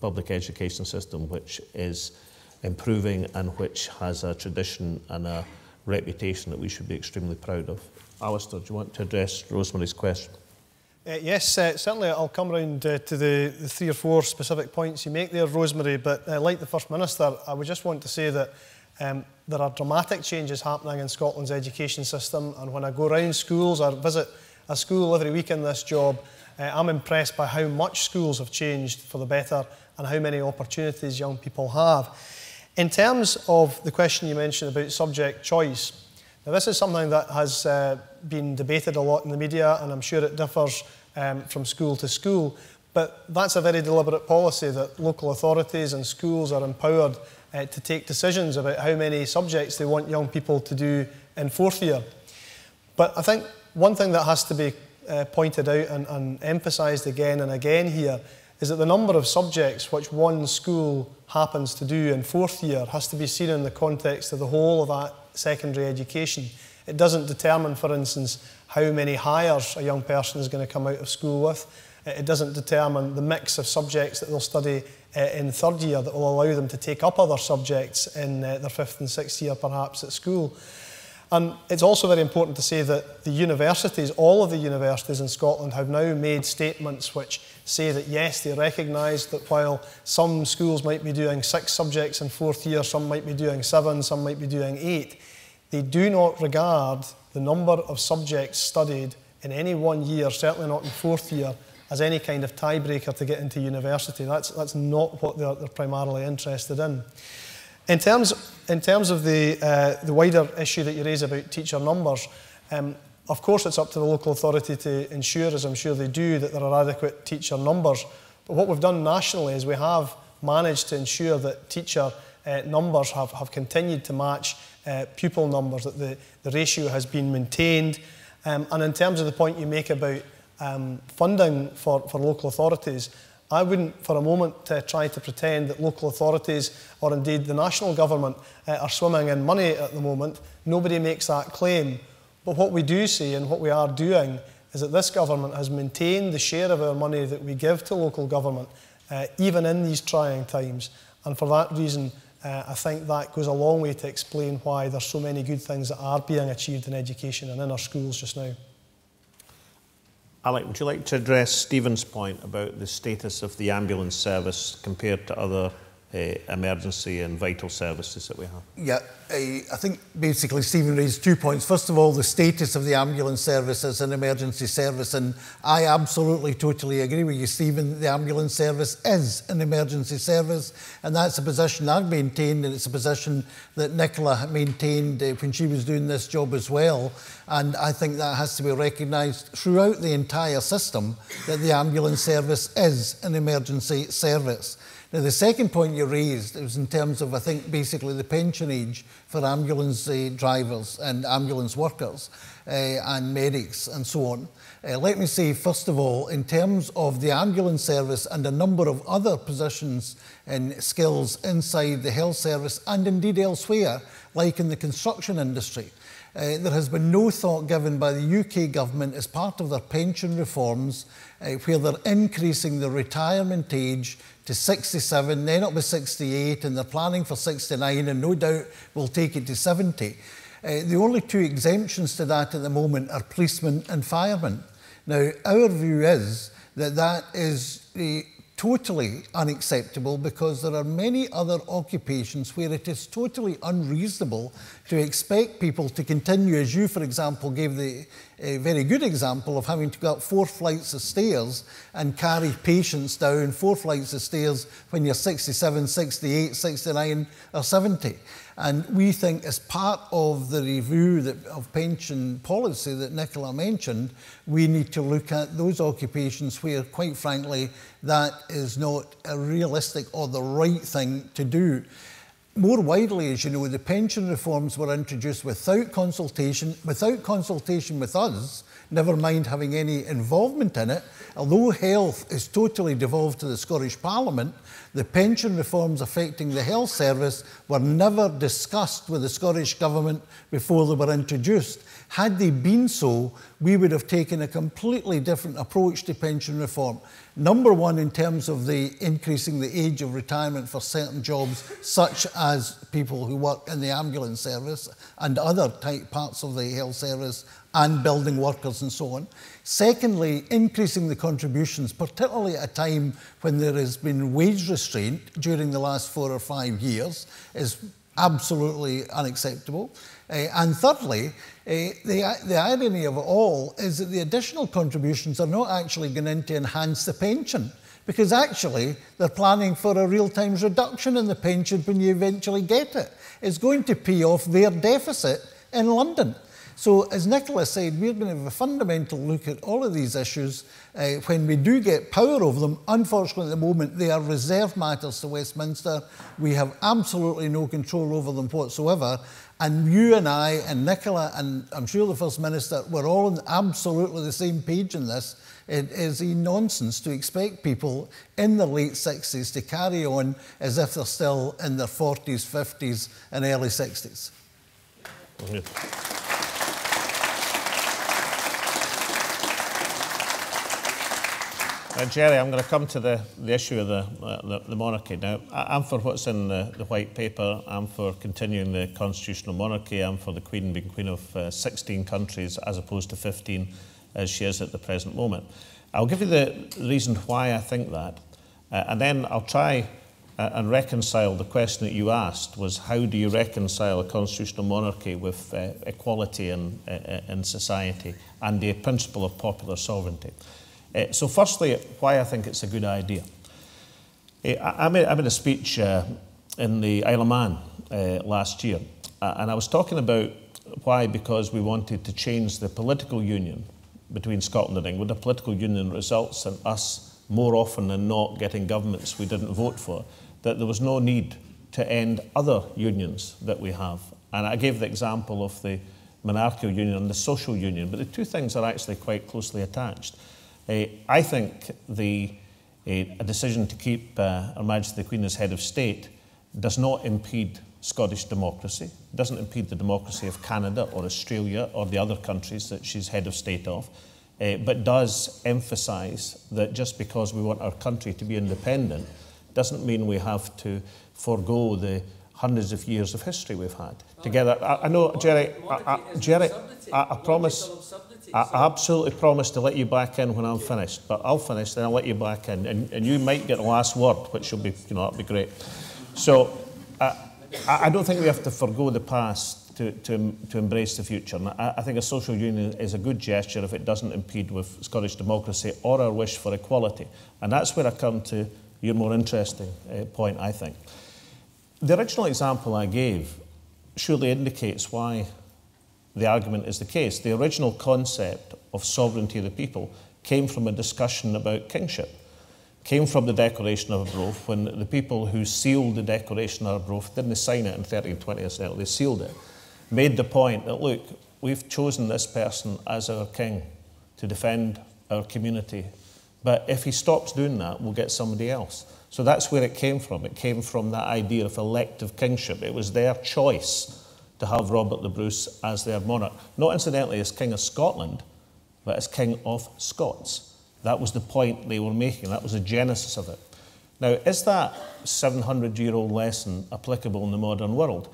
public education system which is improving and which has a tradition and a reputation that we should be extremely proud of. Alistair, do you want to address Rosemary's question? Yes, certainly I'll come round to the 3 or 4 specific points you make there, Rosemary, but like the First Minister, I would just want to say that there are dramatic changes happening in Scotland's education system, and when I go around schools, I visit a school every week in this job, I'm impressed by how much schools have changed for the better and how many opportunities young people have. In terms of the question you mentioned about subject choice, now this is something that has been debated a lot in the media, and I'm sure it differs from school to school, but that's a very deliberate policy that local authorities and schools are empowered to take decisions about how many subjects they want young people to do in 4th year. But I think one thing that has to be pointed out and emphasised again and again here is that the number of subjects which one school happens to do in 4th year has to be seen in the context of the whole of that secondary education. It doesn't determine, for instance, how many hires a young person is going to come out of school with. It doesn't determine the mix of subjects that they'll study in 3rd year that will allow them to take up other subjects in their 5th and 6th year perhaps at school. And it's also very important to say that the universities, all of the universities in Scotland, have now made statements which say that yes, they recognise that while some schools might be doing 6 subjects in 4th year, some might be doing 7, some might be doing 8, they do not regard the number of subjects studied in any one year, certainly not in 4th year, as any kind of tiebreaker to get into university. That's not what they're primarily interested in. In terms of the wider issue that you raise about teacher numbers, of course it's up to the local authority to ensure, as I'm sure they do, that there are adequate teacher numbers. But what we've done nationally is we have managed to ensure that teacher numbers have continued to match pupil numbers, that the ratio has been maintained. And in terms of the point you make about funding for local authorities, I wouldn't for a moment try to pretend that local authorities or indeed the national government are swimming in money at the moment. Nobody makes that claim. But what we do see and what we are doing is that this government has maintained the share of our money that we give to local government, even in these trying times. And for that reason, I think that goes a long way to explain why there's so many good things that are being achieved in education and in our schools just now. Alec, would you like to address Stephen's point about the status of the ambulance service compared to other emergency and vital services that we have. Yeah, I think basically Stephen raised 2 points. First of all, the status of the ambulance service as an emergency service, and I absolutely totally agree with you, Stephen. The ambulance service is an emergency service, and that's a position I've maintained, and it's a position that Nicola maintained when she was doing this job as well. And I think that has to be recognised throughout the entire system, that the ambulance service is an emergency service. Now, the second point you raised was in terms of, I think, basically the pension age for ambulance drivers and ambulance workers and medics and so on. Let me say, first of all, in terms of the ambulance service and a number of other positions and skills inside the health service and indeed elsewhere, like in the construction industry, there has been no thought given by the UK government as part of their pension reforms where they're increasing the retirement age to 67, then up to 68, and they're planning for 69, and no doubt will take it to 70. The only two exemptions to that at the moment are policemen and firemen. Now, our view is that that is totally unacceptable, because there are many other occupations where it is totally unreasonable to expect people to continue, as you, for example, gave a very good example of having to go up 4 flights of stairs and carry patients down 4 flights of stairs when you're 67, 68, 69 or 70. And we think, as part of the review of pension policy that Nicola mentioned, we need to look at those occupations where, quite frankly, that is not a realistic or the right thing to do. More widely, as you know, the pension reforms were introduced without consultation with us, never mind having any involvement in it. Although health is totally devolved to the Scottish Parliament, the pension reforms affecting the health service were never discussed with the Scottish Government before they were introduced. Had they been so, we would have taken a completely different approach to pension reform. Number one, in terms of the increasing the age of retirement for certain jobs, such as people who work in the ambulance service and other type parts of the health service, and building workers and so on. Secondly, increasing the contributions, particularly at a time when there has been wage restraint during the last 4 or 5 years, is absolutely unacceptable. And thirdly, the irony of it all is that the additional contributions are not actually going in to enhance the pension, because actually they're planning for a real-time reduction in the pension when you eventually get it. It's going to pay off their deficit in London. So, as Nicola said, we're going to have a fundamental look at all of these issues when we do get power over them. Unfortunately, at the moment, they are reserved matters to Westminster. We have absolutely no control over them whatsoever. And you and I and Nicola, and I'm sure the First Minister, we're all on absolutely the same page in this. It is a nonsense to expect people in their late 60s to carry on as if they're still in their 40s, 50s and early 60s. Jerry, I'm going to come to the issue of the monarchy. Now, I'm for what's in the White Paper. I'm for continuing the constitutional monarchy. I'm for the Queen being Queen of 16 countries as opposed to 15 as she is at the present moment. I'll give you the reason why I think that, and then I'll try and reconcile the question that you asked, was how do you reconcile a constitutional monarchy with equality in society and the principle of popular sovereignty. So firstly, why I think it's a good idea. I made a speech in the Isle of Man last year, and I was talking about why, because we wanted to change the political union between Scotland and England. A political union results in us more often than not getting governments we didn't vote for, that there was no need to end other unions that we have. And I gave the example of the monarchical union and the social union, but the two things are actually quite closely attached. I think a decision to keep Her Majesty the Queen as head of state does not impede Scottish democracy, doesn't impede the democracy of Canada or Australia or the other countries that she's head of state of, but does emphasise that just because we want our country to be independent doesn't mean we have to forego the hundreds of years of history we've had together. I know, Jerry, I promise, I absolutely promise to let you back in when I'm finished, but I'll finish, then I'll let you back in, and you might get the last word, which will be, that'll be great. So I don't think we have to forgo the past to embrace the future. And I think a social union is a good gesture if it doesn't impede with Scottish democracy or our wish for equality. And that's where I come to your more interesting point, I think. The original example I gave surely indicates why the argument is the case. The original concept of sovereignty of the people came from a discussion about kingship, came from the Declaration of Arbroath, when the people who sealed the Declaration of Arbroath didn't sign it in 1320, they sealed it, made the point that, look, we've chosen this person as our king to defend our community, but if he stops doing that, we'll get somebody else. So that's where it came from. It came from that idea of elective kingship. It was their choice to have Robert the Bruce as their monarch, not incidentally as King of Scotland, but as King of Scots. That was the point they were making. That was the genesis of it. Now, is that 700-year-old lesson applicable in the modern world?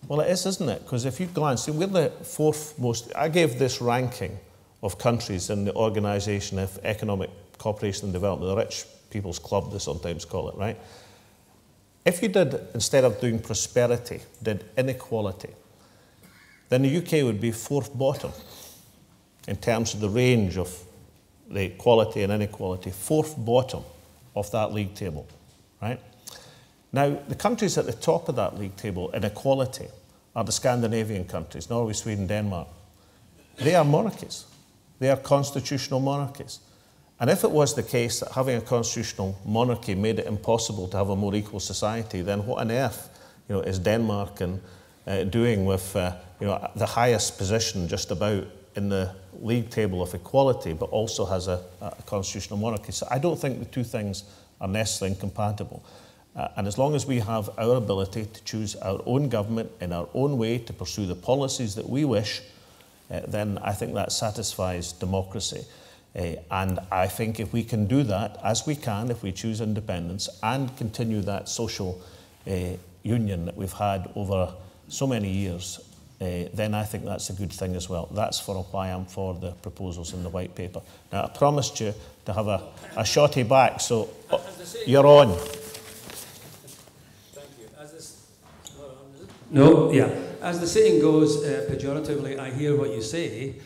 Well, it is, isn't it? Because if you glance, we're the fourth most... I gave this ranking of countries in the Organisation of Economic Cooperation and Development, the Rich People's Club, they sometimes call it, right? If you did, instead of doing prosperity, did inequality, then the UK would be fourth bottom in terms of the range of the equality and inequality, fourth bottom of that league table, right? Now, the countries at the top of that league table in equality are the Scandinavian countries, Norway, Sweden, Denmark. They are monarchies. They are constitutional monarchies. And if it was the case that having a constitutional monarchy made it impossible to have a more equal society, then what on earth, is Denmark doing with the highest position just about in the league table of equality, but also has a constitutional monarchy? So I don't think the two things are necessarily incompatible. And as long as we have our ability to choose our own government in our own way to pursue the policies that we wish, then I think that satisfies democracy. And I think if we can do that, as we can if we choose independence, and continue that social union that we've had over so many years, then I think that's a good thing as well. That's why I'm for the proposals in the white paper. Now, I promised you to have a shotty back, so you're on. Thank you. No, yeah. As the saying goes, pejoratively, I hear what you say,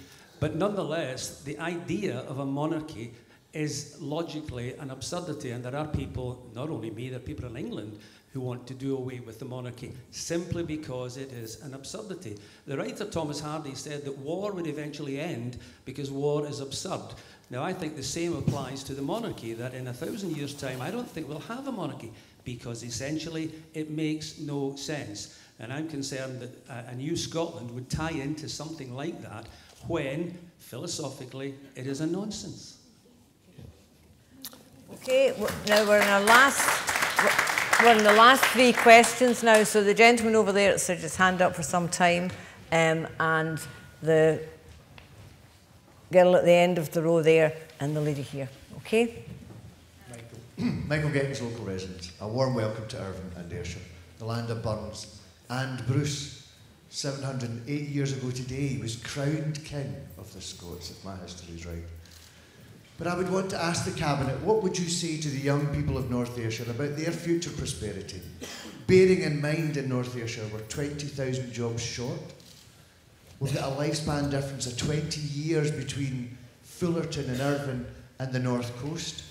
but nonetheless, the idea of a monarchy is logically an absurdity, and there are people, not only me, there are people in England who want to do away with the monarchy simply because it is an absurdity. The writer Thomas Hardy said that war would eventually end because war is absurd. Now, I think the same applies to the monarchy, that in 1,000 years' time, I don't think we'll have a monarchy because essentially it makes no sense. And I'm concerned that a new Scotland would tie into something like that when, philosophically, it is a nonsense. Okay, now we're in the last three questions now. So the gentleman over there has his hand up for some time, and the girl at the end of the row there, and the lady here. Okay? Michael Gettings, local resident. A warm welcome to Irvine and Ayrshire, the land of Burns and Bruce. 708 years ago today, he was crowned King of the Scots, if my history is right. But I would want to ask the Cabinet, what would you say to the young people of North Ayrshire about their future prosperity? Bearing in mind in North Ayrshire we're 20,000 jobs short. We've got a lifespan difference of 20 years between Fullerton and Irvine and the North Coast.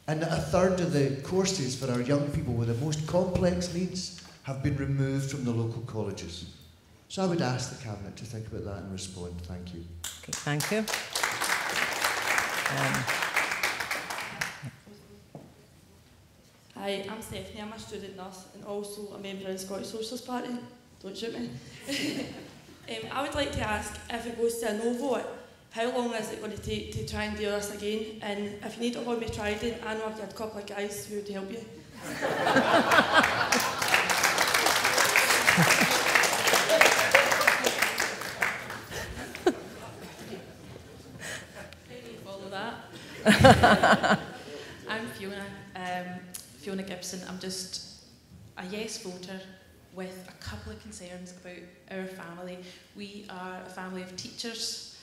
And a third of the courses for our young people with the most complex needs have been removed from the local colleges. So I would ask the Cabinet to think about that and respond. Thank you. Okay, thank you. Hi, I'm Stephanie. I'm a student nurse and also a member of the Scottish Socialist Party. Don't shoot me. I would like to ask, if it goes to a no vote, how long is it going to take to try and do this again? And if you need to hold me trident, I know I've got a couple of guys who would help you. I'm Fiona Gibson. I'm just a yes voter with a couple of concerns about our family. We are a family of teachers.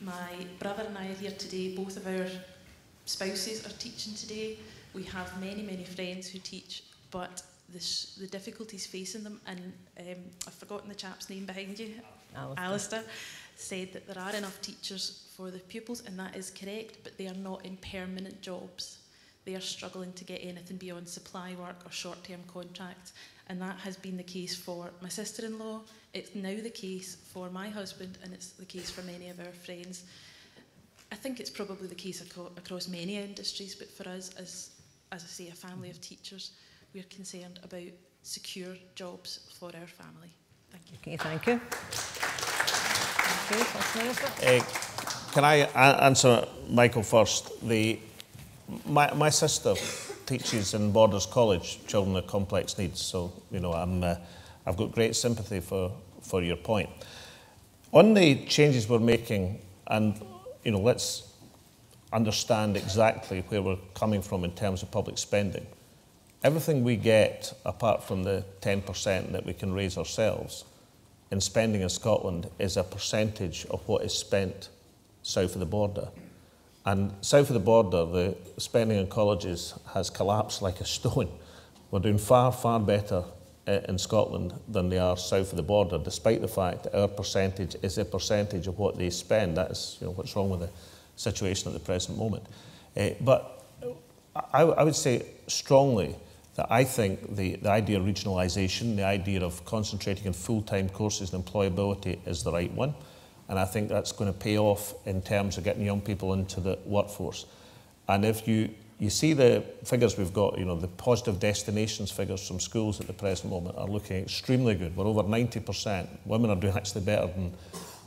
My brother and I are here today. Both of our spouses are teaching today. We have many, many friends who teach but the difficulties facing them, and I've forgotten the chap's name behind you, Alistair, said that there are enough teachers for the pupils, and that is correct, but they are not in permanent jobs. They are struggling to get anything beyond supply work or short-term contracts, and that has been the case for my sister-in-law. It's now the case for my husband, and it's the case for many of our friends. I think it's probably the case across many industries, but for us, as I say, a family of teachers, we're concerned about secure jobs for our family. Thank you. Okay, thank you. Okay, First Minister. Can I answer Michael first? My sister teaches in Borders College, children with complex needs, so you know I've got great sympathy for your point. On the changes we're making, and you know, let's understand exactly where we're coming from in terms of public spending. Everything we get, apart from the 10% that we can raise ourselves, in spending in Scotland is a percentage of what is spent south of the border. And south of the border, the spending in colleges has collapsed like a stone. We're doing far, far better in Scotland than they are south of the border, despite the fact that our percentage is a percentage of what they spend. That is, you know, what's wrong with the situation at the present moment. But I would say strongly that I think the idea of regionalisation, the idea of concentrating on full-time courses and employability is the right one. And I think that's going to pay off in terms of getting young people into the workforce. And if you see the figures we've got, you know, the positive destinations figures from schools at the present moment are looking extremely good. We're over 90%. Women are doing actually better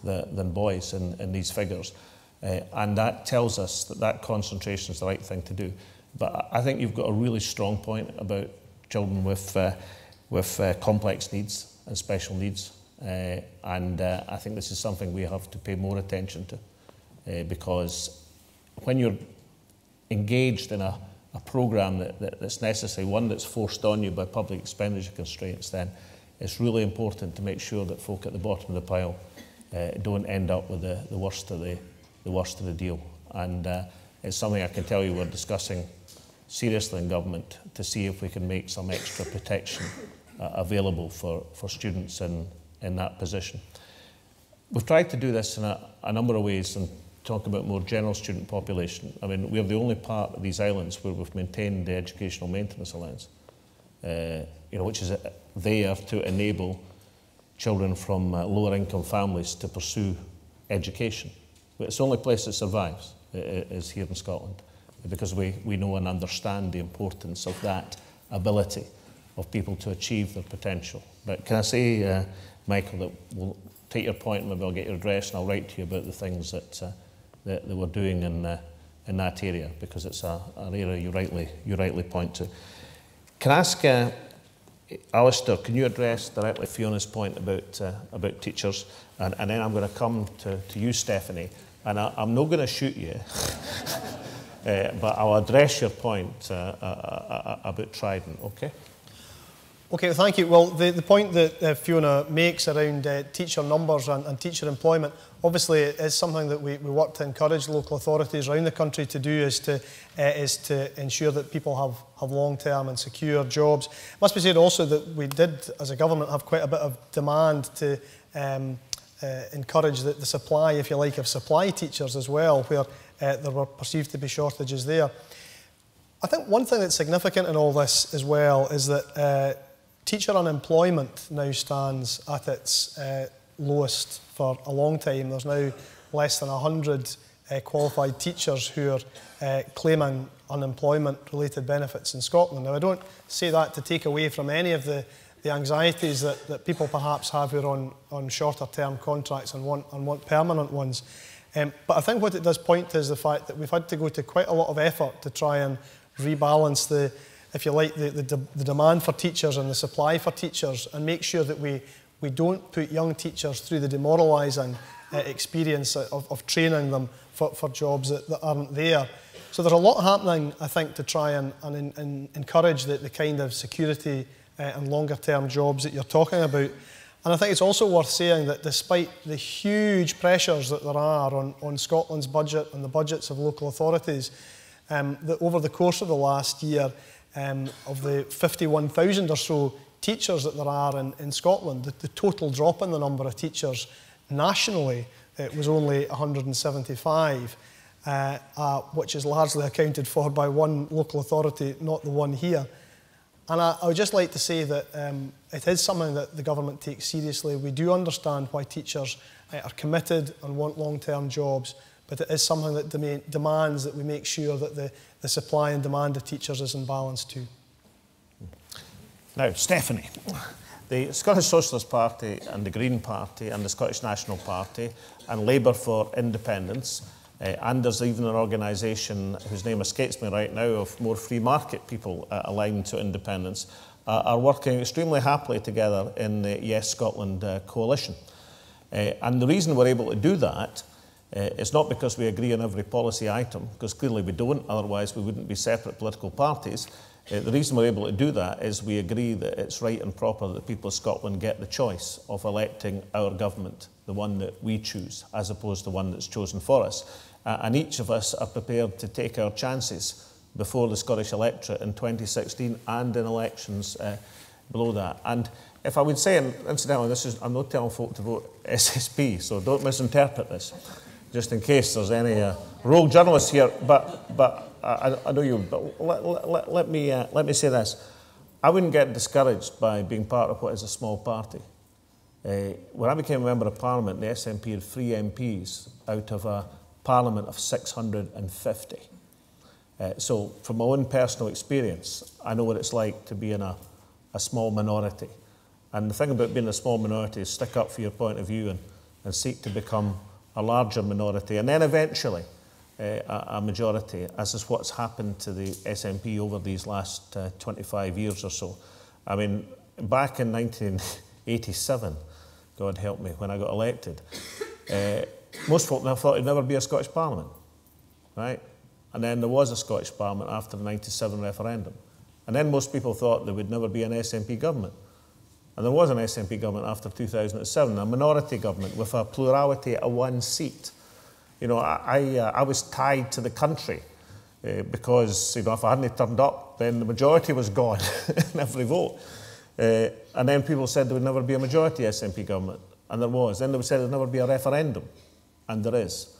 than boys in these figures. And that tells us that concentration is the right thing to do. But I think you've got a really strong point about children with complex needs and special needs. I think this is something we have to pay more attention to, because when you're engaged in a programme that's necessary, one that's forced on you by public expenditure constraints, then it's really important to make sure that folk at the bottom of the pile don't end up with the worst of the deal. And it's something I can tell you we're discussing seriously in government to see if we can make some extra protection available for students in that position. We've tried to do this in a number of ways and talk about more general student population. I mean, we're the only part of these islands where we've maintained the educational maintenance allowance, you know, which is there to enable children from lower income families to pursue education. It's the only place that survives is here in Scotland, because we know and understand the importance of that ability of people to achieve their potential. But can I say, Michael, that we'll take your point and maybe I'll get your address and I'll write to you about the things that we're doing in that area, because it's an area you rightly point to. Can I ask, Alistair, can you address directly Fiona's point about teachers? And then I'm going to come to you, Stephanie, and I'm not going to shoot you, but I'll address your point about Trident, okay? Okay, thank you. Well, the point that Fiona makes around teacher numbers and teacher employment, obviously is something that we work to encourage local authorities around the country to do, is to ensure that people have long-term and secure jobs. It must be said also that we did, as a government, have quite a bit of demand to encourage the supply, if you like, of supply teachers as well, where there were perceived to be shortages there. I think one thing that's significant in all this as well is that teacher unemployment now stands at its lowest for a long time. There's now less than 100 qualified teachers who are claiming unemployment-related benefits in Scotland. Now, I don't say that to take away from any of the anxieties that people perhaps have who are on shorter-term contracts and want permanent ones. But I think what it does point to is the fact that we've had to go to quite a lot of effort to try and rebalance if you like, the demand for teachers and the supply for teachers, and make sure that we don't put young teachers through the demoralising experience of training them for jobs that aren't there. So there's a lot happening, I think, to try and encourage the kind of security and longer term jobs that you're talking about. And I think it's also worth saying that despite the huge pressures that there are on Scotland's budget and the budgets of local authorities, that over the course of the last year, of the 51,000 or so teachers that there are in Scotland, the total drop in the number of teachers nationally was only 175, which is largely accounted for by one local authority, not the one here. And I would just like to say that it is something that the government takes seriously. We do understand why teachers are committed and want long-term jobs, but it is something that demands that we make sure that the supply and demand of teachers is in balance too. Now, Stephanie, the Scottish Socialist Party and the Green Party and the Scottish National Party and Labour for Independence, and there's even an organisation whose name escapes me right now of more free market people aligned to independence, are working extremely happily together in the Yes Scotland coalition. And the reason we're able to do that is not because we agree on every policy item, because clearly we don't, otherwise we wouldn't be separate political parties. The reason we're able to do that is we agree that it's right and proper that the people of Scotland get the choice of electing our government, the one that we choose, as opposed to one that's chosen for us. And each of us are prepared to take our chances before the Scottish electorate in 2016 and in elections below that. And if I would say, and incidentally, I'm not telling folk to vote SSP, so don't misinterpret this, just in case there's any rogue journalists here, but I know you, but let me say this. I wouldn't get discouraged by being part of what is a small party. When I became a Member of Parliament, the SNP had 3 MPs out of a Parliament of 650. So from my own personal experience, I know what it's like to be in a small minority. And the thing about being a small minority is stick up for your point of view and seek to become a larger minority, and then eventually a majority, as is what's happened to the SNP over these last 25 years or so. I mean, back in 1987, God help me, when I got elected, most folk thought it'd never be a Scottish Parliament, right? And then there was a Scottish Parliament after the 97 referendum. And then most people thought there would never be an SNP government. And there was an SNP government after 2007, a minority government with a plurality of 1 seat. You know, I was tied to the country because, you know, if I hadn't turned up, then the majority was gone in every vote. And then people said there would never be a majority SNP government, and there was. Then they said there would never be a referendum, and there is.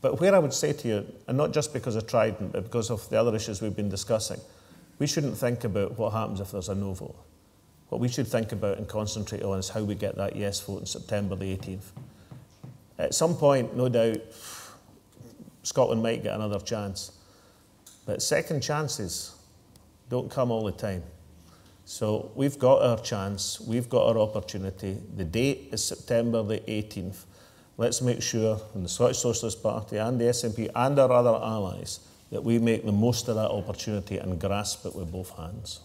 But where I would say to you, and not just because of Trident, but because of the other issues we've been discussing, we shouldn't think about what happens if there's a no vote. What we should think about and concentrate on is how we get that yes vote on September the 18th. At some point, no doubt, Scotland might get another chance. But second chances don't come all the time. So we've got our chance, we've got our opportunity. The date is September the 18th. Let's make sure, in the Scottish Socialist Party and the SNP and our other allies, that we make the most of that opportunity and grasp it with both hands.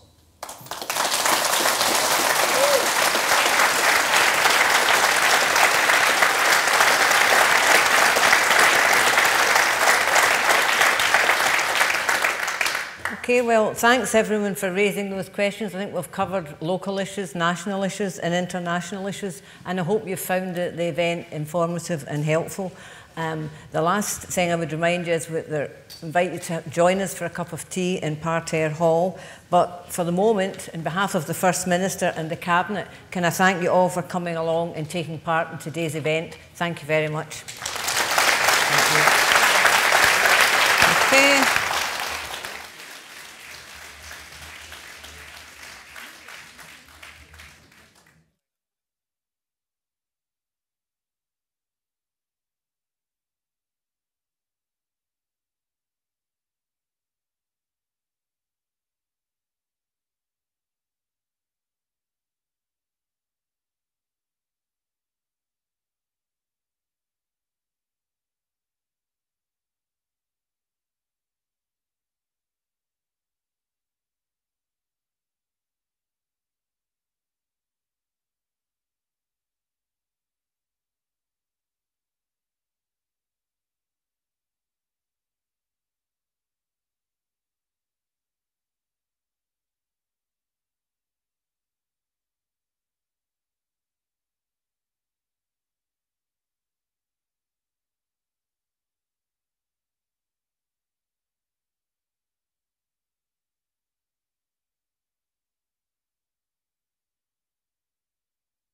Okay, well, thanks everyone for raising those questions. I think we've covered local issues, national issues and international issues, and I hope you found the event informative and helpful. The last thing I would remind you is we invite you to join us for a cup of tea in Parterre Hall. But for the moment, on behalf of the First Minister and the Cabinet, can I thank you all for coming along and taking part in today's event. Thank you very much.